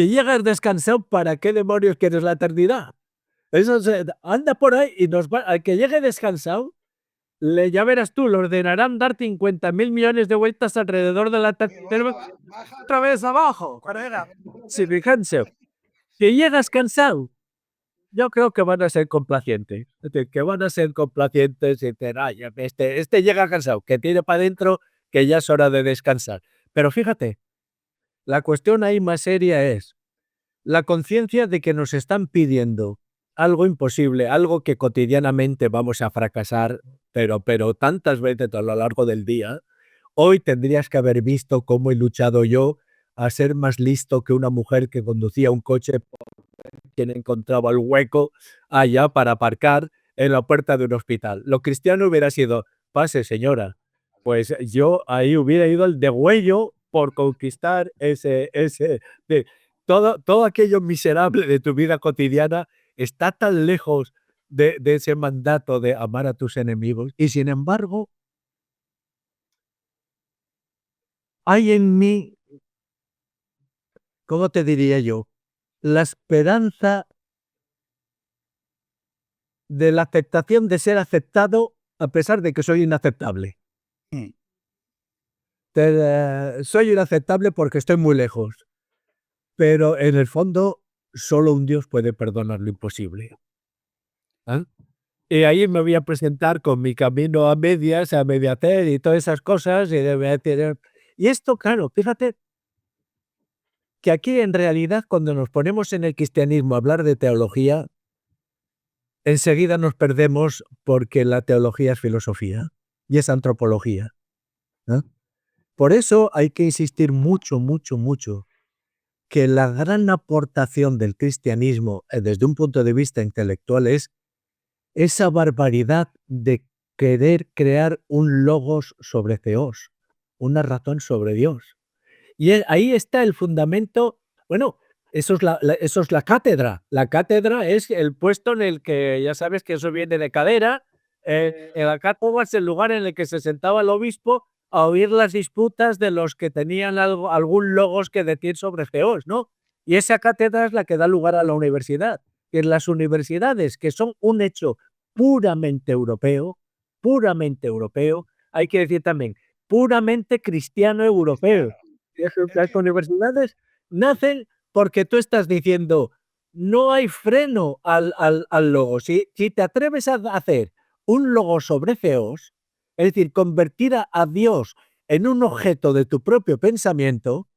llegas descansado, ¿para qué demonios quieres la eternidad? Eso anda por ahí y al que llegue descansado, ya verás tú, le ordenarán dar 50.000 millones de vueltas alrededor de la eternidad. Otra vez abajo, colega. Si fíjense, si llegas cansado, yo creo que van a ser complacientes. Es decir, que van a ser complacientes y decir, "Ay, este llega cansado, que tiene para adentro que ya es hora de descansar". Pero fíjate, la cuestión ahí más seria es la conciencia de que nos están pidiendo algo imposible, algo que cotidianamente vamos a fracasar, pero tantas veces a lo largo del día. Hoy tendrías que haber visto cómo he luchado yo a ser más listo que una mujer que conducía un coche quien encontraba el hueco allá para aparcar en la puerta de un hospital. Lo cristiano hubiera sido, pase señora, pues yo ahí hubiera ido al degüello por conquistar todo aquello miserable de tu vida cotidiana está tan lejos de ese mandato de amar a tus enemigos y sin embargo hay en mí, ¿cómo te diría yo? La esperanza de la aceptación de ser aceptado a pesar de que soy inaceptable. Mm. Soy inaceptable porque estoy muy lejos, pero en el fondo solo un Dios puede perdonar lo imposible. ¿Ah? Y ahí me voy a presentar con mi camino a medias, a media hacer y todas esas cosas. Y esto, claro, fíjate que aquí en realidad cuando nos ponemos en el cristianismo a hablar de teología, enseguida nos perdemos porque la teología es filosofía y es antropología. ¿No? Por eso hay que insistir mucho, mucho, mucho que la gran aportación del cristianismo desde un punto de vista intelectual es esa barbaridad de querer crear un logos sobre Theos, una razón sobre Dios. Y ahí está el fundamento, bueno, eso es la cátedra. La cátedra es el puesto en el que, ya sabes que eso viene de cadera, en la cátedra es el lugar en el que se sentaba el obispo a oír las disputas de los que tenían algún logos que decir sobre Theos, ¿no? Y esa cátedra es la que da lugar a la universidad. Y en las universidades, que son un hecho puramente europeo, hay que decir también, puramente cristiano europeo. Las universidades nacen porque tú estás diciendo, no hay freno al logo. Si te atreves a hacer un logo sobre Theos, es decir, convertir a Dios en un objeto de tu propio pensamiento,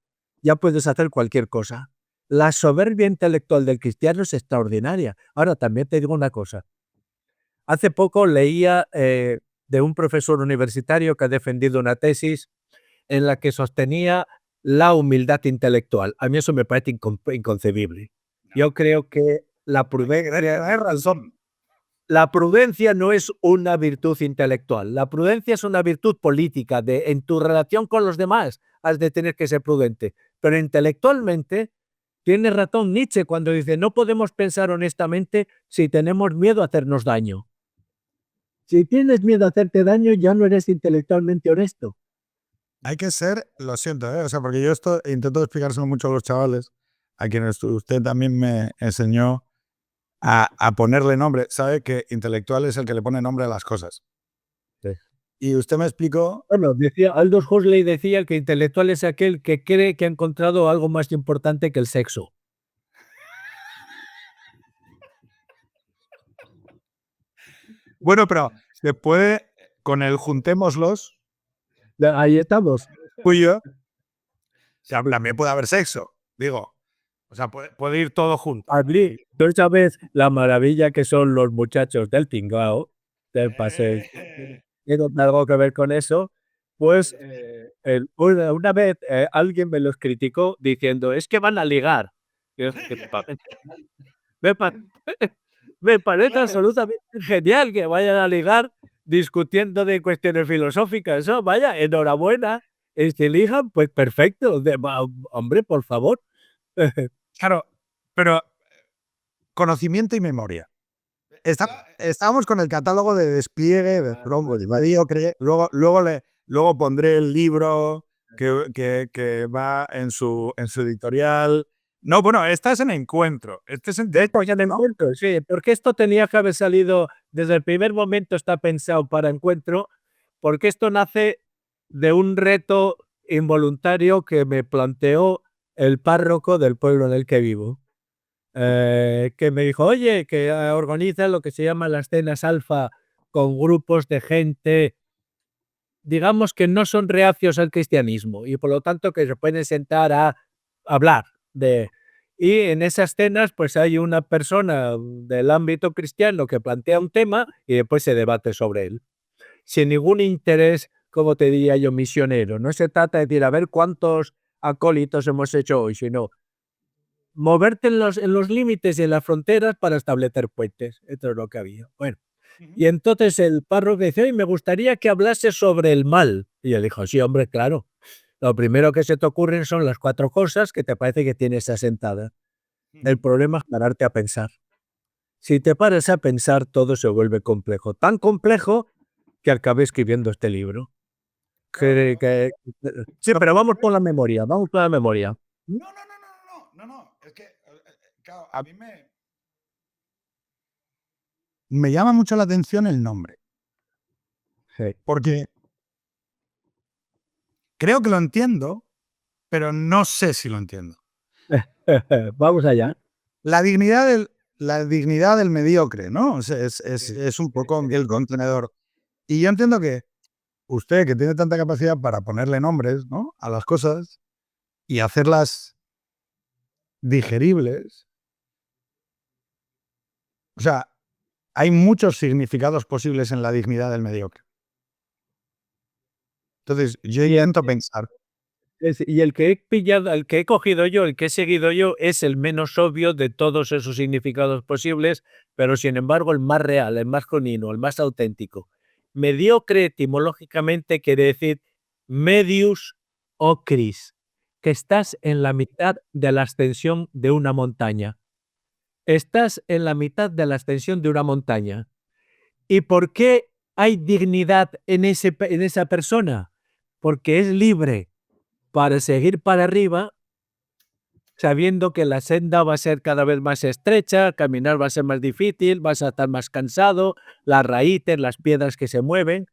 ya puedes hacer cualquier cosa. La soberbia intelectual del cristiano es extraordinaria. Ahora, también te digo una cosa. Hace poco leía de un profesor universitario que ha defendido una tesis en la que sostenía la humildad intelectual. A mí eso me parece inconcebible. Yo creo que la prudencia no es una virtud intelectual. La prudencia es una virtud política. En tu relación con los demás has de tener que ser prudente. Pero intelectualmente tiene razón Nietzsche cuando dice no podemos pensar honestamente si tenemos miedo a hacernos daño. Si tienes miedo a hacerte daño, ya no eres intelectualmente honesto. Hay que ser, lo siento, o sea, porque yo esto intento explicárselo mucho a los chavales, a quienes usted también me enseñó a ponerle nombre. Sabe que intelectual es el que le pone nombre a las cosas. Sí. Y usted me explicó... Bueno, Aldous Huxley decía que intelectual es aquel que cree que ha encontrado algo más importante que el sexo. Bueno, pero se puede, con el juntémoslos, Ahí estamos. tuyo, o sea, también puede haber sexo, digo. O sea, puede ir todo junto. Tú sabes la maravilla que son los muchachos del Tingao, del paseo. ¿Tiene algo que ver con eso? Pues una vez alguien me los criticó diciendo, es que van a ligar. Me, pa- me parece absolutamente genial que vayan a ligar discutiendo de cuestiones filosóficas. Eso, vaya, enhorabuena. Si ligan, pues perfecto. Hombre, por favor. Claro, pero conocimiento y memoria. Estábamos con el catálogo de despliegue de Trombo y Mediocre. Luego pondré el libro que va en su editorial. No, bueno, estás en Encuentro. Este es de hecho, Ya de encuentro, sí, porque esto tenía que haber salido desde el primer momento, está pensado para encuentro, porque esto nace de un reto involuntario que me planteó el párroco del pueblo en el que vivo, que me dijo, oye, que organiza lo que se llama las cenas alfa con grupos de gente, digamos que no son reacios al cristianismo y por lo tanto que se pueden sentar a hablar de... Y en esas cenas pues hay una persona del ámbito cristiano que plantea un tema y después se debate sobre él. Sin ningún interés, como te diría yo, misionero. No se trata de decir, a ver cuántos acólitos hemos hecho hoy, sino moverte en los límites y en las fronteras para establecer puentes. Esto es lo que había. Bueno, y entonces el párroco dice, oye, me gustaría que hablase sobre el mal. Y él dijo, sí, hombre, claro. Lo primero que se te ocurren son las 4 cosas que te parece que tienes asentadas. El problema es pararte a pensar. Si te paras a pensar, todo se vuelve complejo. Tan complejo que acabé escribiendo este libro. Sí, pero vamos por la memoria, vamos por la memoria. No. Es que, claro, a mí me llama mucho la atención el nombre, Sí. porque creo que lo entiendo, pero no sé si lo entiendo. Vamos allá. La dignidad del mediocre, ¿no? O sea, es un poco el contenedor. Y yo entiendo que usted, que tiene tanta capacidad para ponerle nombres, ¿no?, a las cosas y hacerlas digeribles, o sea, hay muchos significados posibles en la dignidad del mediocre. Entonces, yo intento pensar, Y el que he pillado, el que he cogido yo, el que he seguido yo, es el menos obvio de todos esos significados posibles, pero sin embargo el más real, el más genuino, el más auténtico. Mediocre etimológicamente quiere decir medius ocris, que estás en la mitad de la ascensión de una montaña. Estás en la mitad de la ascensión de una montaña. ¿Y por qué hay dignidad en esa persona? Porque es libre para seguir para arriba, sabiendo que la senda va a ser cada vez más estrecha, caminar va a ser más difícil, vas a estar más cansado, las raíces, las piedras que se mueven,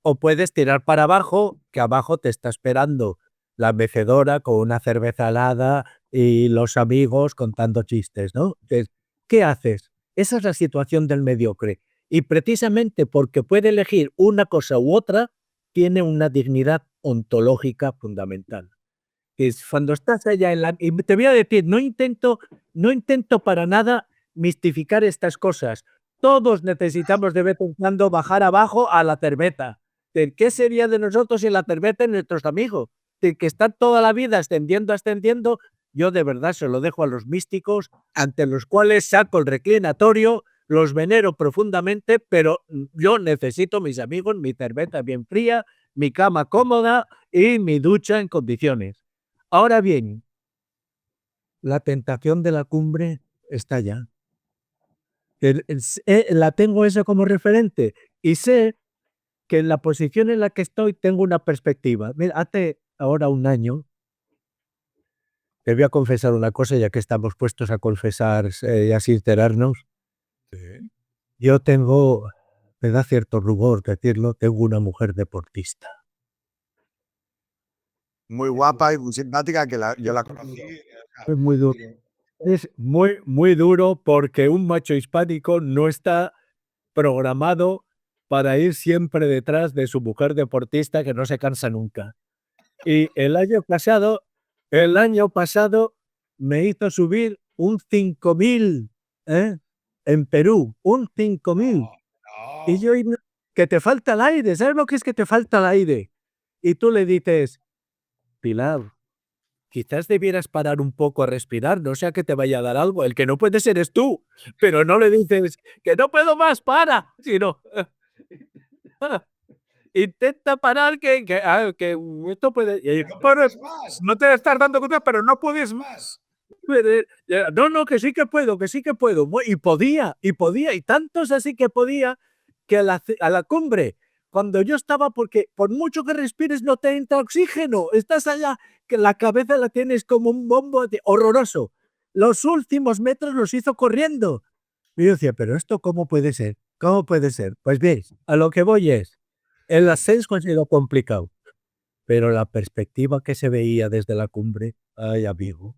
o puedes tirar para abajo, que abajo te está esperando la mecedora con una cerveza helada y los amigos contando chistes, ¿no? Entonces, ¿qué haces? Esa es la situación del mediocre. Y precisamente porque puede elegir una cosa u otra, tiene una dignidad ontológica fundamental. Es cuando estás allá en la... Y te voy a decir, no intento para nada mistificar estas cosas. Todos necesitamos de vez en cuando bajar abajo a la cerveza. ¿Qué sería de nosotros sin la cerveza y nuestros amigos? Que están toda la vida ascendiendo, yo de verdad se lo dejo a los místicos, ante los cuales saco el reclinatorio, los venero profundamente, pero yo necesito mis amigos, mi cerveza bien fría, mi cama cómoda y mi ducha en condiciones. Ahora bien, la tentación de la cumbre está allá. La tengo eso como referente y sé que en la posición en la que estoy tengo una perspectiva. Mira, hace ahora un año, te voy a confesar una cosa, ya que estamos puestos a confesar y a sincerarnos. Yo tengo, me da cierto rubor decirlo, tengo una mujer deportista. muy guapa y muy simpática, que yo la conocí. Es muy duro. Es muy, muy duro porque un macho hispánico no está programado para ir siempre detrás de su mujer deportista que no se cansa nunca. Y el año pasado me hizo subir un 5000, ¿eh? En Perú, un 5000. Y yo, que te falta el aire, ¿sabes lo que es que te falta el aire? Y tú le dices, Pilar, quizás debieras parar un poco a respirar, no sea que te vaya a dar algo. El que no puedes eres tú, pero no le dices que no puedo más, para, sino intenta parar que esto puede. No puedes más. No te estás dando cuenta, pero no puedes más. No, no, que sí que puedo, que sí que puedo. Y podía, y tantos así que podía, que a la cumbre, cuando yo estaba, porque por mucho que respires no te entra oxígeno, estás allá, que la cabeza la tienes como un bombo horroroso. Los últimos metros los hizo corriendo. Y yo decía, pero esto ¿cómo puede ser? ¿Cómo puede ser? Pues bien, a lo que voy es, el ascenso ha sido complicado, pero la perspectiva que se veía desde la cumbre, ay amigo,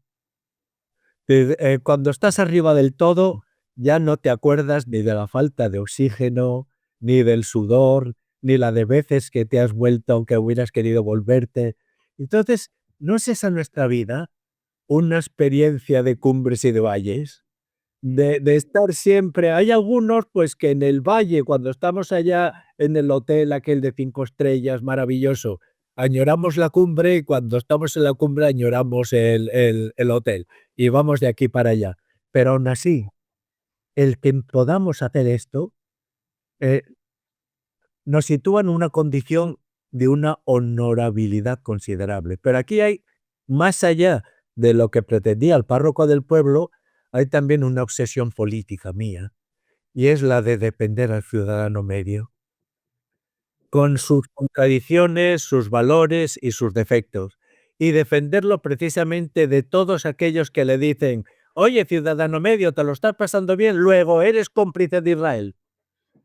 cuando estás arriba del todo, ya no te acuerdas ni de la falta de oxígeno, ni del sudor, ni la de veces que te has vuelto aunque hubieras querido volverte. Entonces, ¿no es esa nuestra vida? Una experiencia de cumbres y de valles, de estar siempre. Hay algunos, pues, que en el valle, cuando estamos allá en el hotel aquel de 5 estrellas, maravilloso, añoramos la cumbre y cuando estamos en la cumbre añoramos el hotel y vamos de aquí para allá. Pero aún así, el que podamos hacer esto, eh, nos sitúa en una condición de una honorabilidad considerable. Pero aquí hay, más allá de lo que pretendía el párroco del pueblo, hay también una obsesión política mía, y es la de defender al ciudadano medio, con sus contradicciones, sus valores y sus defectos, y defenderlo precisamente de todos aquellos que le dicen: oye, ciudadano medio, ¿te lo estás pasando bien? Luego eres cómplice de Israel.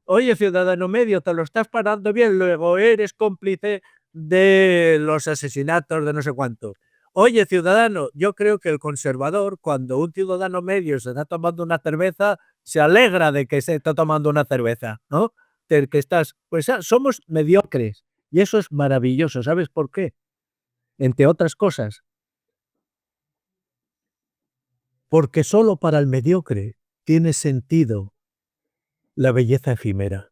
Oye, ciudadano medio, te lo estás pasando bien, luego eres cómplice de los asesinatos de no sé cuántos. Oye, ciudadano, yo creo que el conservador, cuando un ciudadano medio se está tomando una cerveza, se alegra de que se está tomando una cerveza, ¿no? Del que estás, pues somos mediocres y eso es maravilloso. ¿Sabes por qué? Entre otras cosas, porque solo para el mediocre tiene sentido la belleza efímera.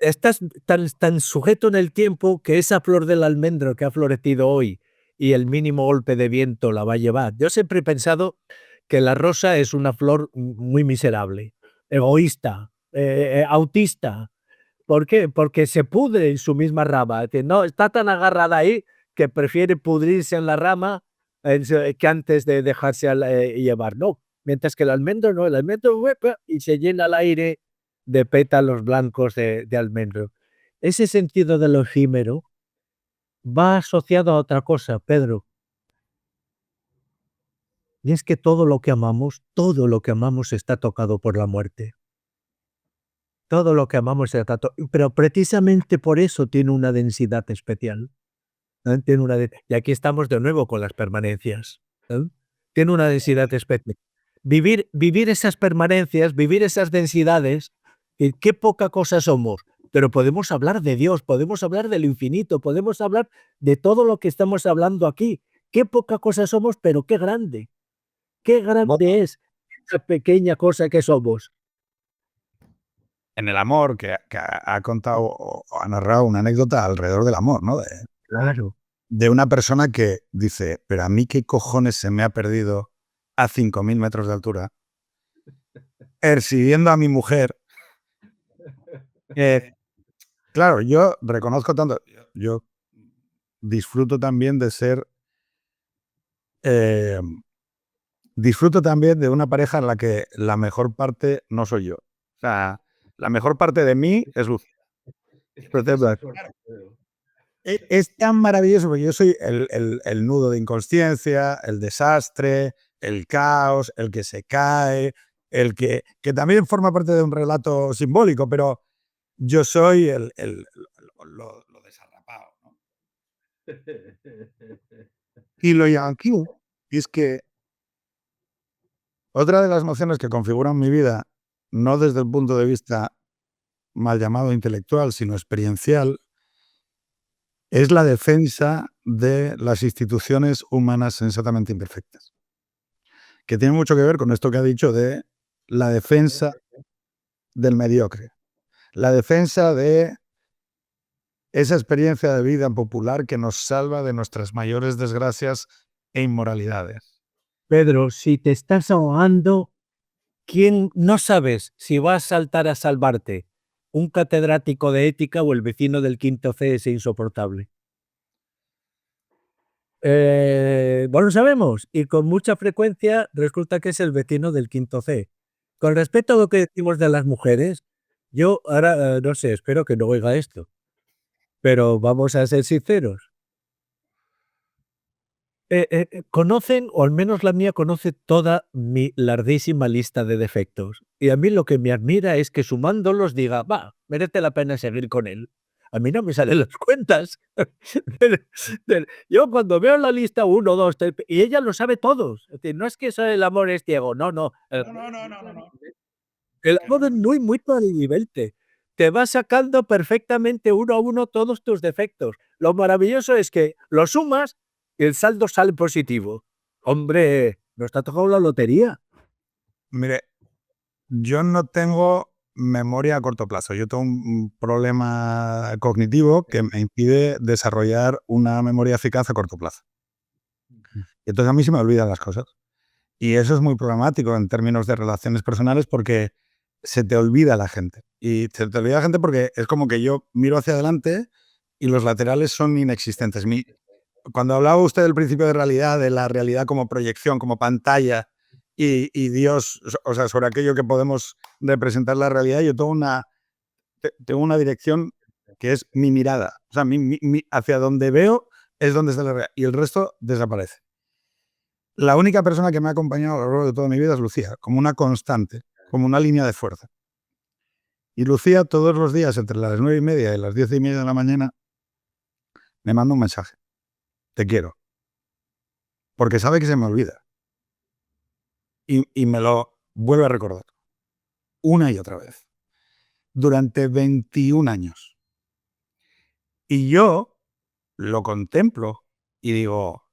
Estás tan sujeto en el tiempo que esa flor del almendro que ha florecido hoy y el mínimo golpe de viento la va a llevar. Yo siempre he pensado que la rosa es una flor muy miserable, egoísta, autista. ¿Por qué? Porque se pudre en su misma rama. Es decir, no, está tan agarrada ahí que prefiere pudrirse en la rama que antes de dejarse llevar. No, mientras que el almendro no, el almendro y se llena el aire de pétalos blancos de almendro. Ese sentido de lo efímero va asociado a otra cosa, Pedro, y es que todo lo que amamos está tocado por la muerte. Todo lo que amamos está pero precisamente por eso tiene una densidad especial. Tiene y aquí estamos de nuevo con las permanencias. Tiene una densidad especial. Vivir esas permanencias, vivir esas densidades, y qué poca cosa somos, pero podemos hablar de Dios, podemos hablar del infinito, podemos hablar de todo lo que estamos hablando aquí. Qué poca cosa somos, pero qué grande es esa pequeña cosa que somos. En el amor, que ha contado o ha narrado una anécdota alrededor del amor, ¿no? Claro. De una persona que dice, pero a mí qué cojones se me ha perdido a 5.000 metros de altura, persiguiendo a mi mujer. Claro, yo reconozco tanto, yo disfruto también de ser, disfruto también de una pareja en la que la mejor parte no soy yo. O sea, la mejor parte de mí es Lucía. Es tan maravilloso porque yo soy el nudo de inconsciencia, el desastre, el caos, el que se cae, el que también forma parte de un relato simbólico, pero yo soy lo desarrapado, ¿no? Y lo llamativo es que otra de las nociones que configuran mi vida, no desde el punto de vista mal llamado intelectual, sino experiencial, es la defensa de las instituciones humanas sensatamente imperfectas, que tiene mucho que ver con esto que ha dicho de la defensa del mediocre, la defensa de esa experiencia de vida popular que nos salva de nuestras mayores desgracias e inmoralidades. Pedro, si te estás ahogando, ¿quién no sabes si va a saltar a salvarte? ¿Un catedrático de ética o el vecino del quinto C ese insoportable? Bueno, sabemos, y con mucha frecuencia resulta que es el vecino del quinto C. Con respecto a lo que decimos de las mujeres, yo ahora, no sé, espero que no oiga esto, pero vamos a ser sinceros. Conocen, o al menos la mía conoce toda mi larguísima lista de defectos. Y a mí lo que me admira es que sumándolos diga, va, merece la pena seguir con él. A mí no me salen las cuentas. Yo cuando veo la lista 1, 2, 3, y ella lo sabe todos. Es decir, no es que eso el amor es ciego, no, no. El amor es muy, muy clarividente. Te va sacando perfectamente uno a uno todos tus defectos. Lo maravilloso es que lo sumas y el saldo sale positivo. Hombre, nos está tocando la lotería. Mire, yo no tengo memoria a corto plazo. Yo tengo un problema cognitivo que me impide desarrollar una memoria eficaz a corto plazo. Y entonces a mí se me olvidan las cosas. Y eso es muy problemático en términos de relaciones personales porque se te olvida la gente. Y se te olvida la gente porque es como que yo miro hacia adelante y los laterales son inexistentes. Cuando hablaba usted del principio de realidad, de la realidad como proyección, como pantalla, y Dios, o sea, sobre aquello que podemos representar la realidad, yo tengo una dirección que es mi mirada. O sea, hacia donde veo es donde está la realidad. Y el resto desaparece. La única persona que me ha acompañado a lo largo de toda mi vida es Lucía, como una constante, como una línea de fuerza. Y Lucía todos los días entre las 9:30 y las 10:30 de la mañana me manda un mensaje. Te quiero. Porque sabe que se me olvida. Y me lo vuelve a recordar. Una y otra vez. Durante 21 años. Y yo lo contemplo y digo,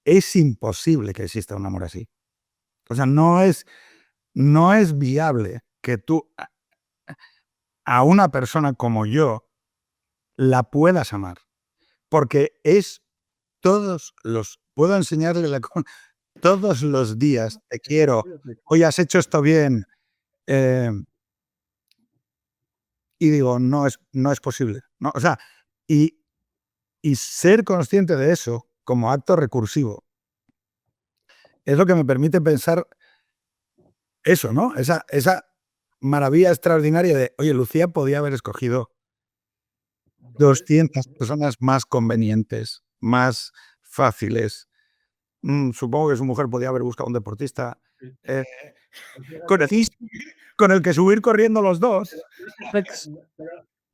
es imposible que exista un amor así. O sea, no es viable que tú a una persona como yo la puedas amar. Porque es puedo enseñarle todos los días, te quiero, hoy has hecho esto bien. Y digo, no es posible. ¿No? O sea, y ser consciente de eso como acto recursivo es lo que me permite pensar eso, ¿no? Esa maravilla extraordinaria de, oye, Lucía podía haber escogido 200 personas más convenientes, más fáciles. Supongo que su mujer podía haber buscado un deportista con el que subir corriendo los dos.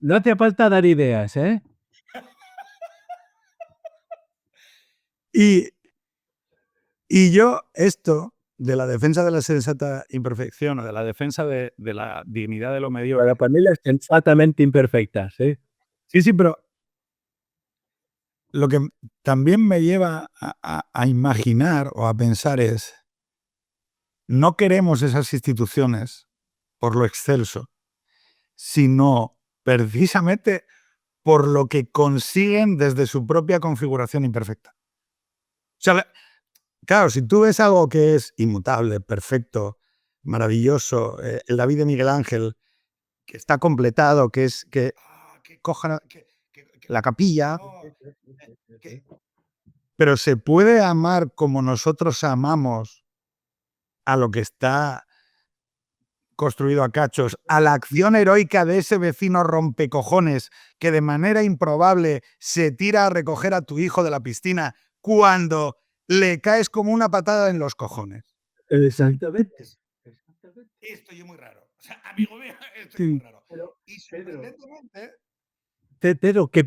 No te falta dar ideas, ¿eh? Y yo esto de la defensa de la sensata imperfección o de la defensa de la dignidad de lo mediocre. Para familias sensatamente imperfectas, ¿eh? Sí, pero lo que también me lleva a imaginar o a pensar es, no queremos esas instituciones por lo excelso, sino precisamente por lo que consiguen desde su propia configuración imperfecta. O sea, claro, si tú ves algo que es inmutable, perfecto, maravilloso, el David de Miguel Ángel, que está completado, que la capilla, pero se puede amar como nosotros amamos a lo que está construido a cachos, a la acción heroica de ese vecino rompecojones que de manera improbable se tira a recoger a tu hijo de la piscina cuando le caes como una patada en los cojones. Exactamente. Esto es muy raro. O sea, amigo mío, esto es muy raro. Y sorprendentemente...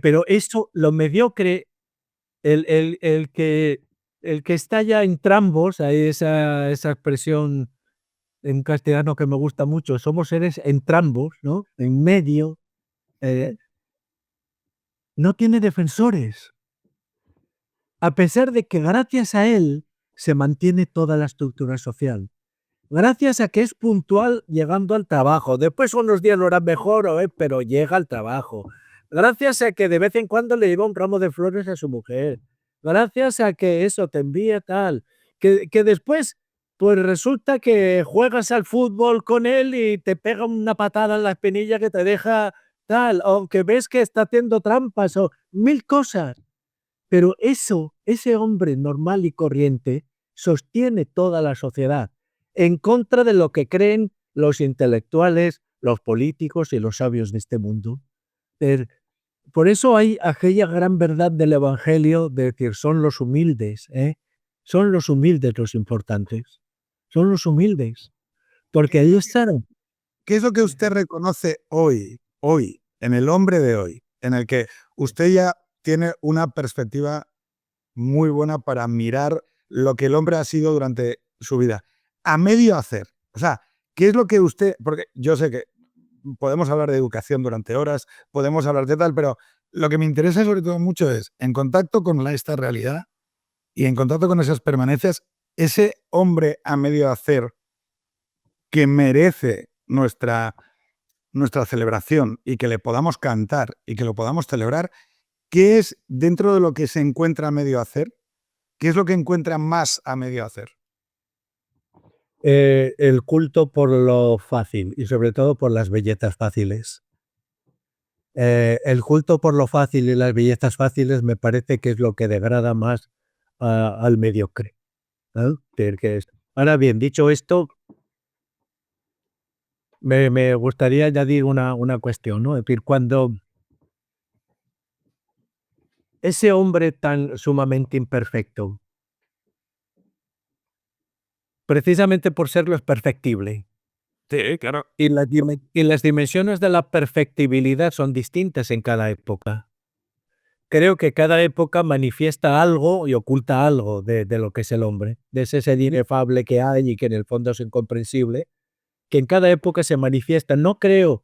Pero eso, lo mediocre, el que está ya en trambos, hay esa expresión en castellano que me gusta mucho, somos seres entrambos, ¿no? En medio, no tiene defensores. A pesar de que gracias a él se mantiene toda la estructura social. Gracias a que es puntual llegando al trabajo. Después unos días lo hará mejor, pero llega al trabajo. Gracias a que de vez en cuando le lleva un ramo de flores a su mujer. Gracias a que eso te envía tal. Que después, pues resulta que juegas al fútbol con él y te pega una patada en la espinilla que te deja tal, o que ves que está haciendo trampas, o mil cosas. Pero eso, ese hombre normal y corriente, sostiene toda la sociedad, en contra de lo que creen los intelectuales, los políticos y los sabios de este mundo. Er, Por eso hay aquella gran verdad del Evangelio de decir, son los humildes, ¿eh? Son los humildes los importantes. Son los humildes. Porque ahí están. ¿Qué es lo que usted reconoce hoy, en el hombre de hoy, en el que usted ya tiene una perspectiva muy buena para mirar lo que el hombre ha sido durante su vida, a medio hacer? O sea, ¿qué es lo que usted, porque yo sé que podemos hablar de educación durante horas, podemos hablar de tal, pero lo que me interesa sobre todo mucho es, en contacto con esta realidad y en contacto con esas permanencias, ese hombre a medio hacer que merece nuestra celebración y que le podamos cantar y que lo podamos celebrar, ¿qué es dentro de lo que se encuentra a medio hacer? ¿Qué es lo que encuentra más a medio hacer? El culto por lo fácil y sobre todo por las bellezas fáciles. El culto por lo fácil y las bellezas fáciles me parece que es lo que degrada más al mediocre, ¿no? Ahora bien, dicho esto, me gustaría añadir una cuestión, ¿no? Es decir, cuando ese hombre tan sumamente imperfecto, precisamente por serlo, es perfectible, Sí, claro. y las dimensiones de la perfectibilidad son distintas en cada época. Creo que cada época manifiesta algo y oculta algo de lo que es el hombre, de ese ser inefable que hay y que en el fondo es incomprensible, que en cada época se manifiesta. No creo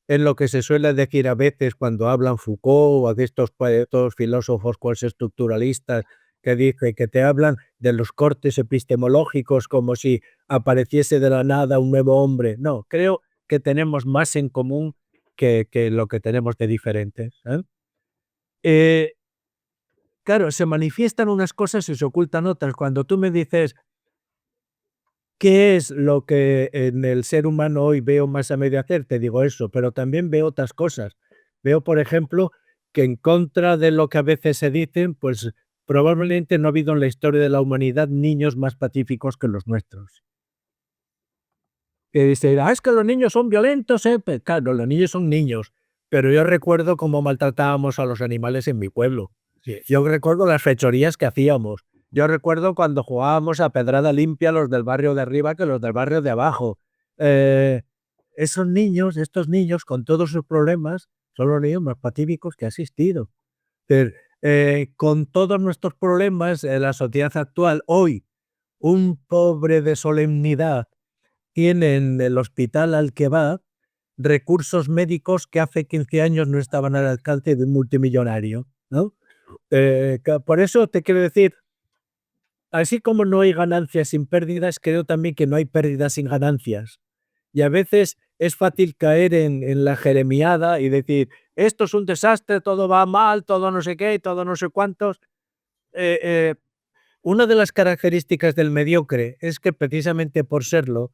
en lo que se suele decir a veces cuando hablan Foucault o de estos poetas, filósofos estructuralistas que dicen que te hablan de los cortes epistemológicos como si apareciese de la nada un nuevo hombre. No, creo que tenemos más en común que lo que tenemos de diferente. Eh, claro, se manifiestan unas cosas y se ocultan otras. Cuando tú me dices, ¿qué es lo que en el ser humano hoy veo más a medio hacer? Te digo eso, pero también veo otras cosas. Veo, por ejemplo, que en contra de lo que a veces se dicen, pues probablemente no ha habido en la historia de la humanidad niños más pacíficos que los nuestros. Que dice, es que los niños son violentos, ¿eh? Pues claro, los niños son niños, pero yo recuerdo cómo maltratábamos a los animales en mi pueblo. Sí. Yo recuerdo las fechorías que hacíamos. Yo recuerdo cuando jugábamos a pedrada limpia los del barrio de arriba que los del barrio de abajo. Esos niños, estos niños, con todos sus problemas, son los niños más pacíficos que ha existido. Pero, con todos nuestros problemas, en la sociedad actual, hoy, un pobre de solemnidad tiene en el hospital al que va recursos médicos que hace 15 años no estaban al alcance de un multimillonario, ¿no? Por eso te quiero decir, así como no hay ganancias sin pérdidas, creo también que no hay pérdidas sin ganancias. Y a veces es fácil caer en la jeremiada y decir, esto es un desastre, todo va mal, todo no sé qué, todo no sé cuántos. Eh, eh, una de las características del mediocre es que precisamente por serlo,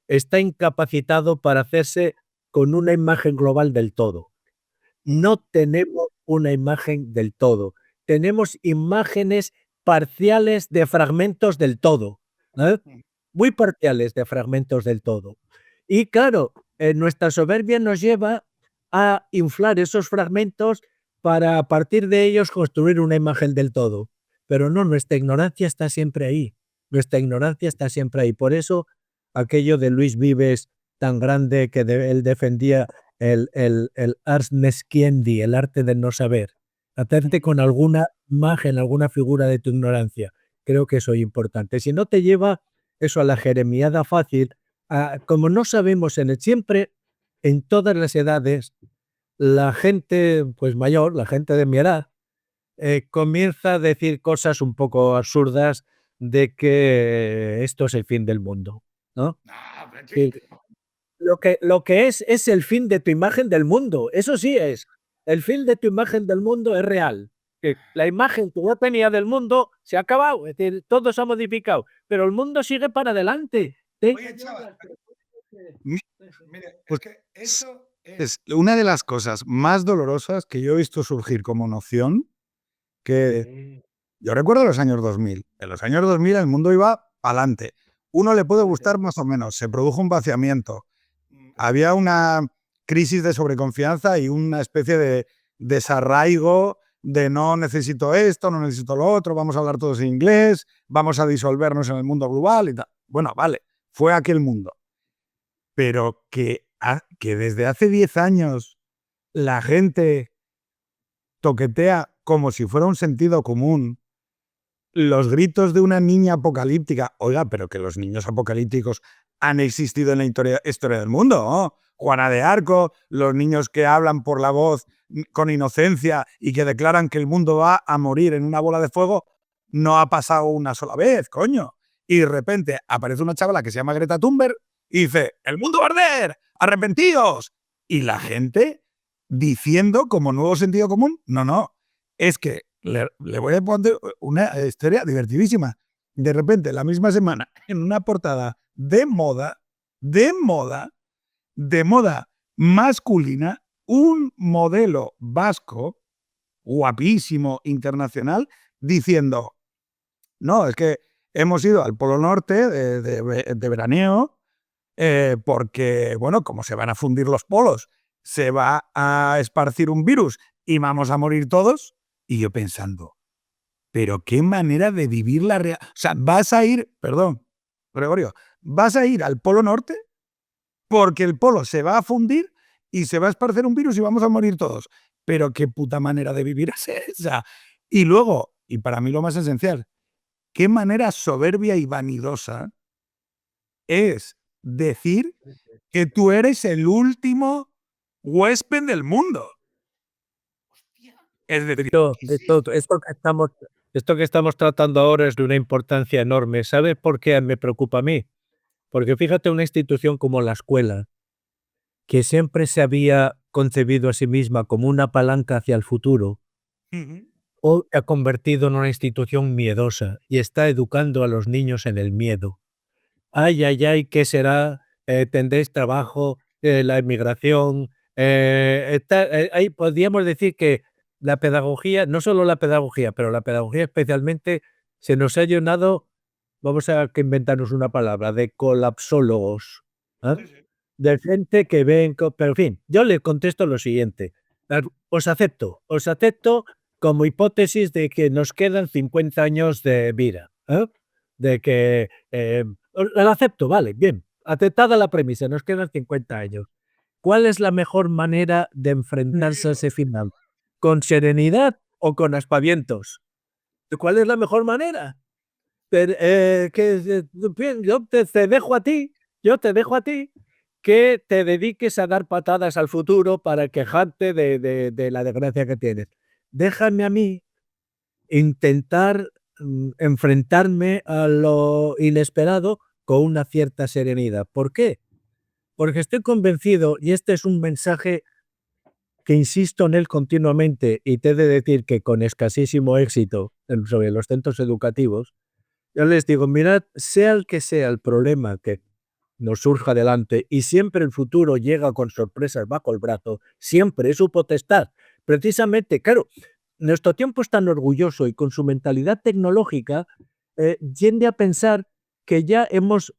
está incapacitado para hacerse con una imagen global del todo. No tenemos una imagen del todo. Tenemos imágenes parciales de fragmentos del todo, ¿eh? Muy parciales de fragmentos del todo. Y claro, nuestra soberbia nos lleva a inflar esos fragmentos para a partir de ellos construir una imagen del todo. Pero no, nuestra ignorancia está siempre ahí. Nuestra ignorancia está siempre ahí. Por eso aquello de Luis Vives tan grande que él defendía el ars nesciendi, el arte del no saber. Hacerte con alguna imagen, alguna figura de tu ignorancia. Creo que eso es importante. Si no te lleva eso a la jeremiada fácil, como no sabemos siempre, en todas las edades, la gente pues mayor, la gente de mi edad, comienza a decir cosas un poco absurdas de que esto es el fin del mundo, ¿no? Que lo que es el fin de tu imagen del mundo, eso sí es. el fin de tu imagen del mundo es real. Que la imagen que yo tenía del mundo se ha acabado, es decir, todo se ha modificado, pero el mundo sigue para adelante. Oye, chaval, mire, es que eso es una de las cosas más dolorosas que yo he visto surgir como noción, que yo recuerdo los años 2000. En los años 2000 el mundo iba adelante. Uno le puede gustar más o menos, se produjo un vaciamiento. Había una crisis de sobreconfianza y una especie de desarraigo de no necesito esto, no necesito lo otro, vamos a hablar todos en inglés, vamos a disolvernos en el mundo global y tal. Bueno, vale, fue aquel mundo. Pero que desde hace 10 años la gente toquetea como si fuera un sentido común los gritos de una niña apocalíptica. Oiga, pero que los niños apocalípticos han existido en la historia del mundo, ¿no? Juana de Arco, los niños que hablan por la voz con inocencia y que declaran que el mundo va a morir en una bola de fuego, no ha pasado una sola vez, coño. Y de repente aparece una chavala que se llama Greta Thunberg y dice, ¡el mundo va a arder! ¡Arrepentidos! Y la gente diciendo como nuevo sentido común, no, es que le voy a poner una historia divertidísima. De repente, la misma semana, en una portada de moda masculina, un modelo vasco, guapísimo, internacional, diciendo, no, es que hemos ido al Polo Norte de veraneo porque, bueno, como se van a fundir los polos, se va a esparcir un virus y vamos a morir todos. Y yo pensando, pero qué manera de vivir la realidad. O sea, vas a ir, perdón, Gregorio, vas a ir al Polo Norte porque el polo se va a fundir y se va a esparcer un virus y vamos a morir todos. Pero qué puta manera de vivir es esa. Y luego, y para mí lo más esencial, qué manera soberbia y vanidosa es decir que tú eres el último huésped del mundo. Es decir, Esto que estamos tratando ahora es de una importancia enorme. ¿Sabes por qué me preocupa a mí? Porque fíjate, una institución como la escuela, que siempre se había concebido a sí misma como una palanca hacia el futuro, hoy ha convertido en una institución miedosa y está educando a los niños en el miedo. Ay, ay, ay, ¿qué será? Tendréis trabajo, la inmigración. Ahí podríamos decir que la pedagogía, no solo la pedagogía, pero la pedagogía especialmente, se nos ha llenado, vamos a que inventarnos una palabra, de colapsólogos. ¿Ah? De gente que ven, pero en fin, yo le contesto lo siguiente. Os acepto como hipótesis de que nos quedan 50 años de vida. De que lo acepto, vale, bien. Aceptada la premisa, nos quedan 50 años. ¿Cuál es la mejor manera de enfrentarse a ese final? ¿Con serenidad o con aspavientos? ¿Cuál es la mejor manera? Pero, yo te dejo a ti, que te dediques a dar patadas al futuro para quejarte de la desgracia que tienes. Déjame a mí intentar enfrentarme a lo inesperado con una cierta serenidad. ¿Por qué? Porque estoy convencido, y este es un mensaje que insisto en él continuamente, y te he de decir que con escasísimo éxito sobre los centros educativos, yo les digo, mirad, sea el que sea el problema que nos surja delante, y siempre el futuro llega con sorpresas bajo el brazo, siempre es su potestad. Precisamente, claro, nuestro tiempo es tan orgulloso y con su mentalidad tecnológica tiende a pensar que ya hemos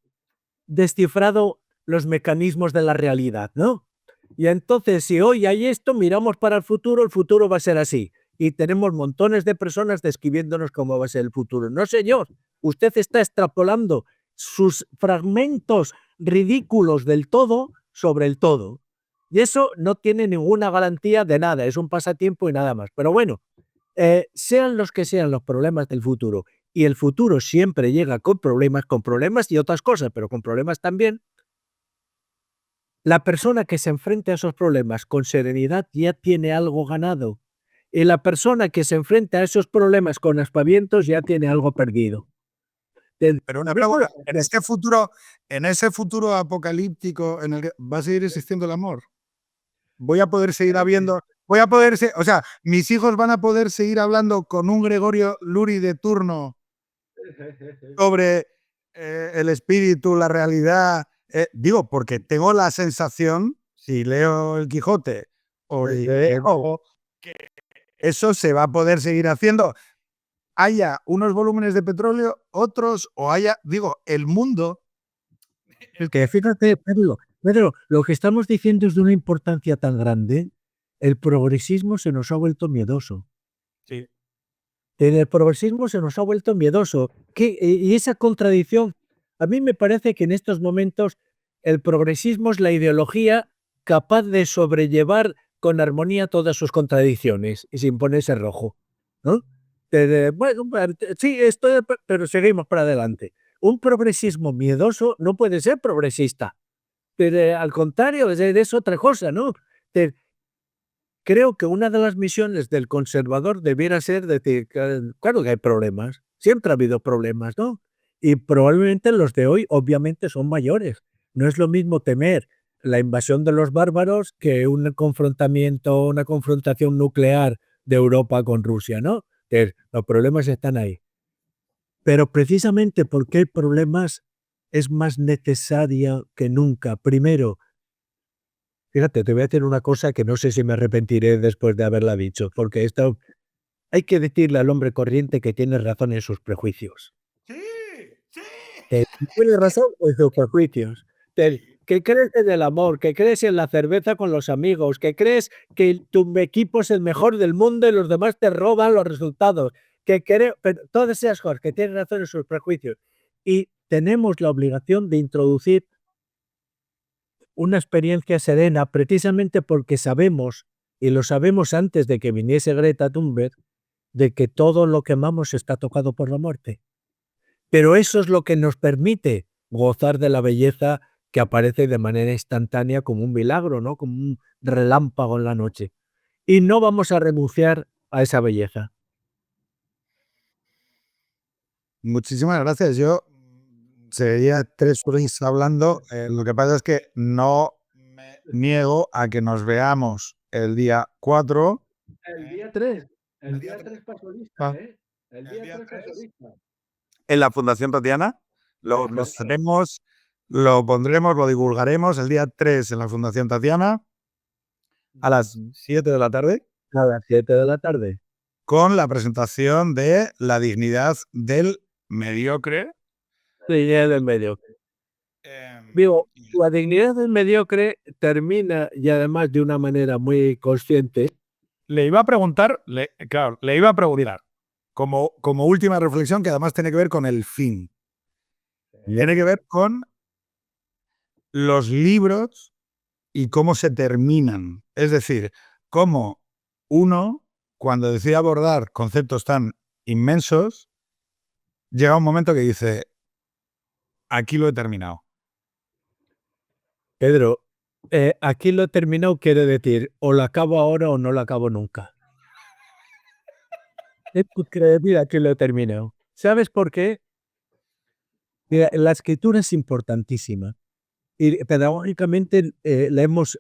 descifrado los mecanismos de la realidad, ¿no? Y entonces, si hoy hay esto, miramos para el futuro va a ser así. Y tenemos montones de personas describiéndonos cómo va a ser el futuro. No, señor, usted está extrapolando sus fragmentos ridículos del todo sobre el todo. Y eso no tiene ninguna garantía de nada, es un pasatiempo y nada más. Pero bueno, sean los que sean los problemas del futuro, y el futuro siempre llega con problemas y otras cosas, pero con problemas también, la persona que se enfrente a esos problemas con serenidad ya tiene algo ganado. Y la persona que se enfrenta a esos problemas con aspavientos ya tiene algo perdido. Pero una pregunta, en ese futuro apocalíptico en el que va a seguir existiendo el amor. Voy a poder seguir voy a poder, o sea, mis hijos van a poder seguir hablando con un Gregorio Luri de turno sobre el espíritu, la realidad. Digo, porque tengo la sensación, si leo el Quijote o leo, que eso se va a poder seguir haciendo. Haya unos volúmenes de petróleo, otros, o haya, digo, el mundo. Que fíjate, Pedro, lo que estamos diciendo es de una importancia tan grande. El progresismo se nos ha vuelto miedoso. Sí. El progresismo se nos ha vuelto miedoso. Y esa contradicción, a mí me parece que en estos momentos el progresismo es la ideología capaz de sobrellevar con armonía todas sus contradicciones y sin ponerse rojo, ¿no? Bueno, sí, pero seguimos para adelante. Un progresismo miedoso no puede ser progresista. Pero al contrario, es otra cosa, ¿no? Creo que una de las misiones del conservador debiera ser decir, claro que hay problemas, siempre ha habido problemas, ¿no? Y probablemente los de hoy obviamente son mayores. No es lo mismo temer la invasión de los bárbaros que un confrontamiento, una confrontación nuclear de Europa con Rusia, ¿no? Los problemas están ahí. Pero precisamente porque hay problemas es más necesaria que nunca. Primero, fíjate, te voy a decir una cosa que no sé si me arrepentiré después de haberla dicho, porque esto hay que decirle al hombre corriente que tiene razón en sus prejuicios. Sí, sí. Tiene razón en sus prejuicios. Que crees en el amor, que crees en la cerveza con los amigos, que crees que tu equipo es el mejor del mundo y los demás te roban los resultados. Pero todas esas cosas, que tiene razón en sus prejuicios. Y tenemos la obligación de introducir una experiencia serena precisamente porque sabemos, y lo sabemos antes de que viniese Greta Thunberg, de que todo lo que amamos está tocado por la muerte. Pero eso es lo que nos permite gozar de la belleza que aparece de manera instantánea como un milagro, ¿no? Como un relámpago en la noche. Y no vamos a renunciar a esa belleza. Muchísimas gracias. Yo seguiría 3 horas hablando. Lo que pasa es que no me niego a que nos veamos el día 4. El día 3. El día 3 pasolista, ¿eh? El El día 3 pasolista. en la Fundación Tatiana. Lo haremos, lo pondremos, lo divulgaremos el día 3 en la Fundación Tatiana a las 7 de la tarde A las 7 de la tarde. con la presentación de La dignidad del mediocre. Sí, del medio. Digo, la dignidad del mediocre termina, y además de una manera muy consciente. Le iba a preguntar, claro, le iba a preguntar, como última reflexión que además tiene que ver con el fin. Tiene que ver con los libros y cómo se terminan. Es decir, cómo uno, cuando decide abordar conceptos tan inmensos, llega un momento que dice, aquí lo he terminado. Pedro, aquí lo he terminado quiere decir, o lo acabo ahora o no lo acabo nunca. Mira, aquí lo he terminado. ¿Sabes por qué? Mira, la escritura es importantísima y pedagógicamente la hemos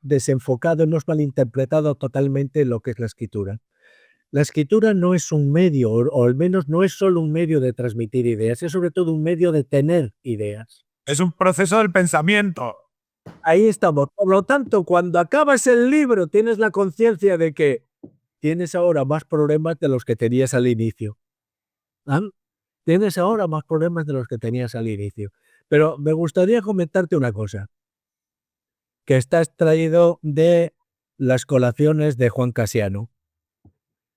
desenfocado, hemos malinterpretado totalmente lo que es la escritura. La escritura no es un medio, o al menos no es solo un medio de transmitir ideas, es sobre todo un medio de tener ideas. Es un proceso del pensamiento. Ahí estamos. Por lo tanto, cuando acabas el libro, tienes la conciencia de que tienes ahora más problemas de los que tenías al inicio. ¿Ah? Tienes ahora más problemas de los que tenías al inicio. Pero me gustaría comentarte una cosa, que está extraído de las colaciones de Juan Casiano.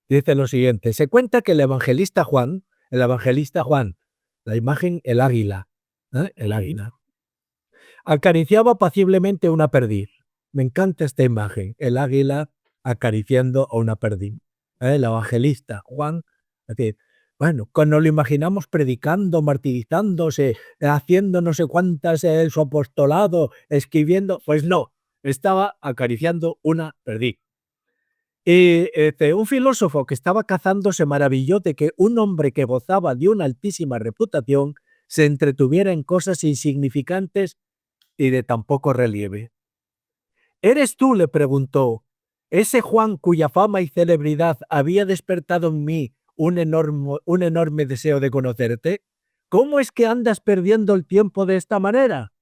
Dice lo siguiente, se cuenta que el evangelista Juan, la imagen, el águila, el águila, acariciaba apaciblemente una perdiz. Me encanta esta imagen, el águila acariciando a una perdiz. El evangelista Juan, es decir, bueno, cuando lo imaginamos predicando, martirizándose, haciendo no sé cuántas su apostolado, escribiendo, pues no, estaba acariciando una perdiz. Y un filósofo que estaba cazando se maravilló de que un hombre que gozaba de una altísima reputación se entretuviera en cosas insignificantes y de tan poco relieve. ¿Eres tú?, le preguntó, ese Juan cuya fama y celebridad había despertado en mí un enorme deseo de conocerte, ¿cómo es que andas perdiendo el tiempo de esta manera?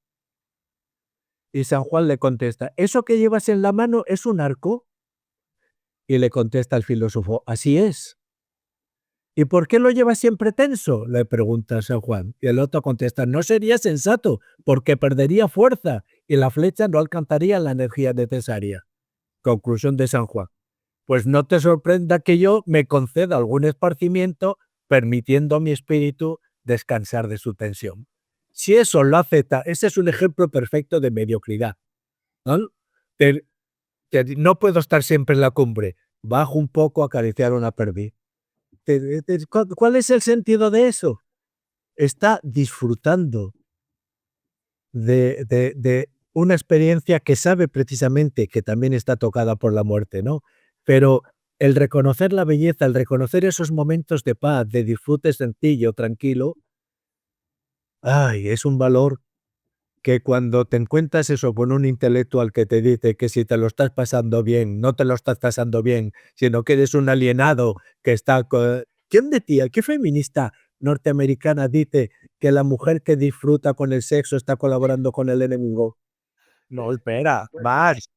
Y San Juan le contesta, ¿eso que llevas en la mano es un arco? Y le contesta el filósofo, así es. ¿Y por qué lo llevas siempre tenso? Le pregunta San Juan. Y el otro contesta, no sería sensato, porque perdería fuerza y la flecha no alcanzaría la energía necesaria. Conclusión de San Juan. Pues no te sorprenda que yo me conceda algún esparcimiento, permitiendo a mi espíritu descansar de su tensión. Si eso lo acepta, ese es un ejemplo perfecto de mediocridad, ¿no? No puedo estar siempre en la cumbre. Bajo un poco a acariciar una perdiz. ¿Cuál es el sentido de eso? Está disfrutando de una experiencia que sabe precisamente que también está tocada por la muerte, ¿no? Pero el reconocer la belleza, el reconocer esos momentos de paz, de disfrute sencillo, tranquilo, ay, es un valor que cuando te encuentras eso con un intelectual que te dice que si te lo estás pasando bien, no te lo estás pasando bien, sino que eres un alienado que está... ¿Quién decía? ¿Qué feminista norteamericana dice que la mujer que disfruta con el sexo está colaborando con el enemigo? No, espera, más.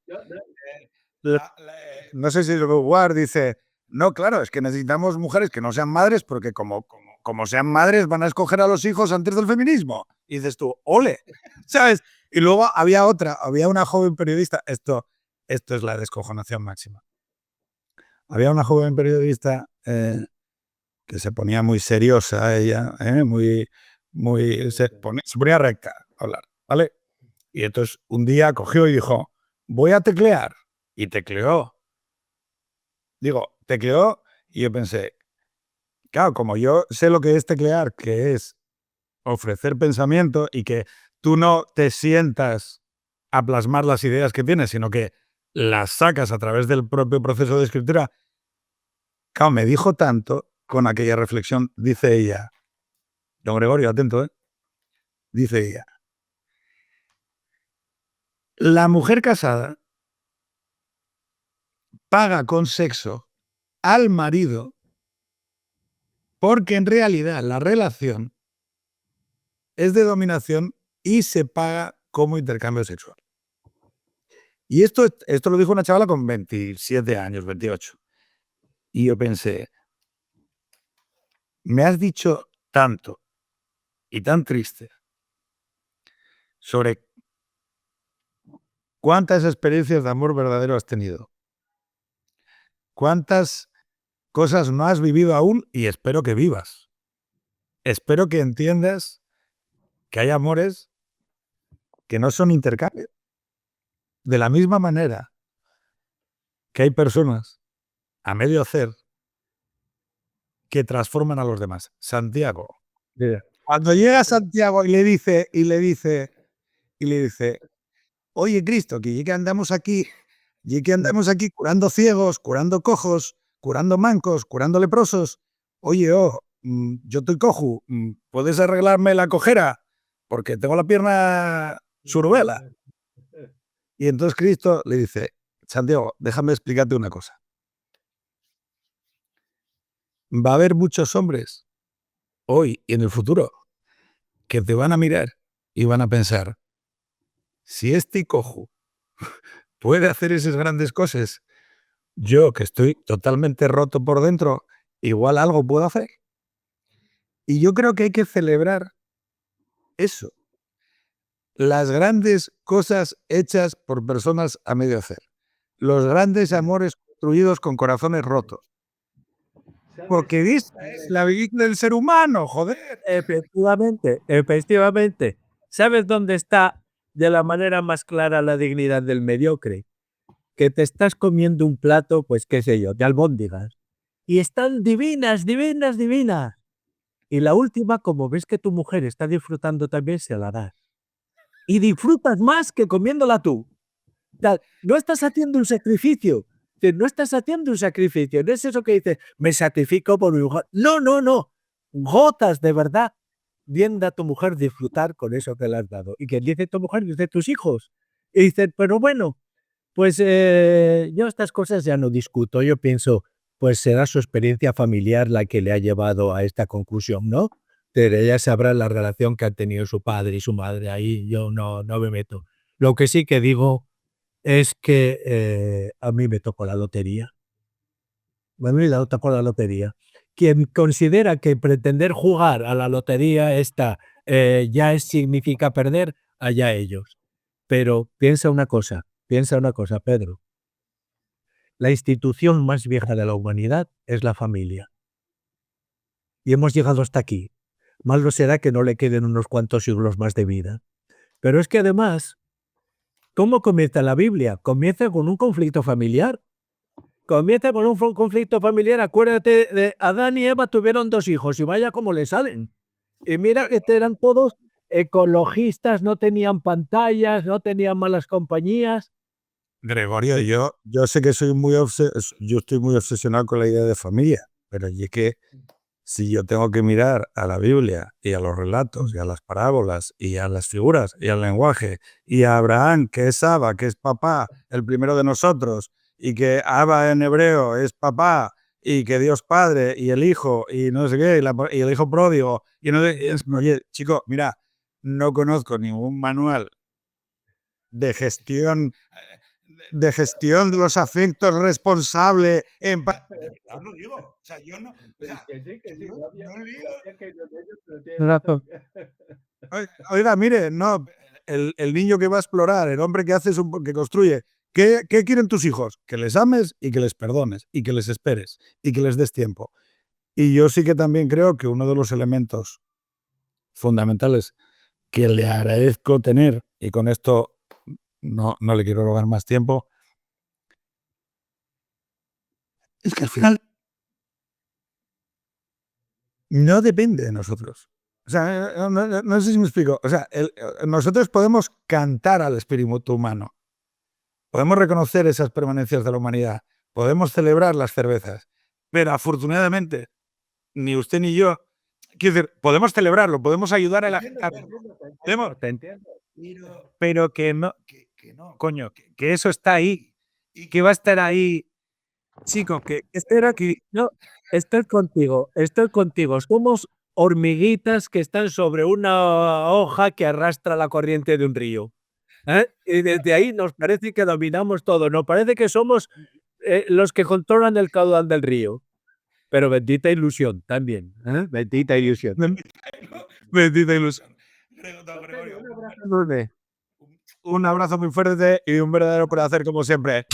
No sé si es Ward dice, no, claro, es que necesitamos mujeres que no sean madres porque como sean madres van a escoger a los hijos antes del feminismo. Y dices tú, ole, ¿sabes? Y luego había una joven periodista, esto es la descojonación máxima. Había una joven periodista que se ponía muy seriosa, ella, se ponía recta a hablar, ¿vale? Y entonces un día cogió y dijo, voy a teclear. Y tecleó. Tecleó y yo pensé, claro, como yo sé lo que es teclear, que es ofrecer pensamiento y que tú no te sientas a plasmar las ideas que tienes, sino que las sacas a través del propio proceso de escritura, claro, me dijo tanto con aquella reflexión, dice ella, don Gregorio, atento, dice ella, la mujer casada paga con sexo al marido porque en realidad la relación es de dominación y se paga como intercambio sexual. Y esto lo dijo una chavala con 27 años, 28. Y yo pensé, me has dicho tanto y tan triste sobre cuántas experiencias de amor verdadero has tenido, cuántas cosas no has vivido aún y espero que vivas. Espero que entiendas que hay amores que no son intercambio. De la misma manera que hay personas a medio hacer que transforman a los demás. Santiago. Cuando llega Santiago y le dice, oye Cristo, que andamos aquí curando ciegos, curando cojos, curando mancos, curando leprosos. Oye, yo estoy cojo, ¿puedes arreglarme la cojera? Porque tengo la pierna surubela. Y entonces Cristo le dice, Santiago, déjame explicarte una cosa. Va a haber muchos hombres hoy y en el futuro que te van a mirar y van a pensar, si este cojo puede hacer esas grandes cosas, yo que estoy totalmente roto por dentro, igual algo puedo hacer. Y yo creo que hay que celebrar eso. Las grandes cosas hechas por personas a medio hacer. Los grandes amores construidos con corazones rotos. Porque esa es la vida del ser humano, joder. Efectivamente. ¿Sabes dónde está de la manera más clara la dignidad del mediocre? Que te estás comiendo un plato, pues qué sé yo, de albóndigas. Y están divinas, divinas, divinas. Y la última, como ves que tu mujer está disfrutando también, se la das. Y disfrutas más que comiéndola tú. No estás haciendo un sacrificio. No estás haciendo un sacrificio. No es eso que dices, me sacrifico por mi mujer. No, no, no. Gotas de verdad viendo a tu mujer disfrutar con eso que le has dado. Y que dice tu mujer, dice tus hijos. Y dices, pero bueno, Pues yo estas cosas ya no discuto. Yo pienso, pues será su experiencia familiar la que le ha llevado a esta conclusión, ¿no? Pero ella sabrá la relación que han tenido su padre y su madre. Ahí yo no me meto. Lo que sí que digo es que a mí me tocó la lotería. A mí me tocó la lotería. Quien considera que pretender jugar a la lotería esta ya significa perder, allá ellos. Pero piensa una cosa, Pedro. La institución más vieja de la humanidad es la familia. Y hemos llegado hasta aquí. Malo será que no le queden unos cuantos siglos más de vida. Pero es que además, ¿cómo comienza la Biblia? Comienza con un conflicto familiar. Comienza con un conflicto familiar. Acuérdate de Adán y Eva tuvieron 2 hijos y vaya cómo le salen. Y mira que eran todos ecologistas, no tenían pantallas, no tenían malas compañías. Gregorio, yo sé que yo estoy muy obsesionado con la idea de familia, pero y es que si yo tengo que mirar a la Biblia y a los relatos y a las parábolas y a las figuras y al lenguaje y a Abraham, que es Abba, que es papá, el primero de nosotros, y que Abba en hebreo es papá, y que Dios Padre y el Hijo y no sé qué, y el Hijo pródigo, y no sé, oye, chico, mira, no conozco ningún manual de gestión de los afectos responsable en lo digo, o sea, yo no, o sea, no digo. Oiga, mire, no, el niño que va a explorar, el hombre que hace que construye, ¿qué quieren tus hijos? Que les ames y que les perdones y que les esperes y que les des tiempo. Y yo sí que también creo que uno de los elementos fundamentales que le agradezco tener, y con esto no le quiero robar más tiempo, es que al final no depende de nosotros. O sea, no sé si me explico. O sea, nosotros podemos cantar al espíritu humano, podemos reconocer esas permanencias de la humanidad, podemos celebrar las cervezas, pero afortunadamente ni usted ni yo, quiero decir, podemos celebrarlo, podemos ayudar a la gente. Te entiendo. Pero que no, coño, que eso está ahí y que va a estar ahí. Chico, que Espera aquí. No, estoy contigo. Somos hormiguitas que están sobre una hoja que arrastra la corriente de un río. Y desde ahí nos parece que dominamos todo. Nos parece que somos los que controlan el caudal del río. Pero bendita ilusión también. Bendita ilusión. bendita ilusión. Enorme. Un abrazo muy fuerte y un verdadero placer como siempre.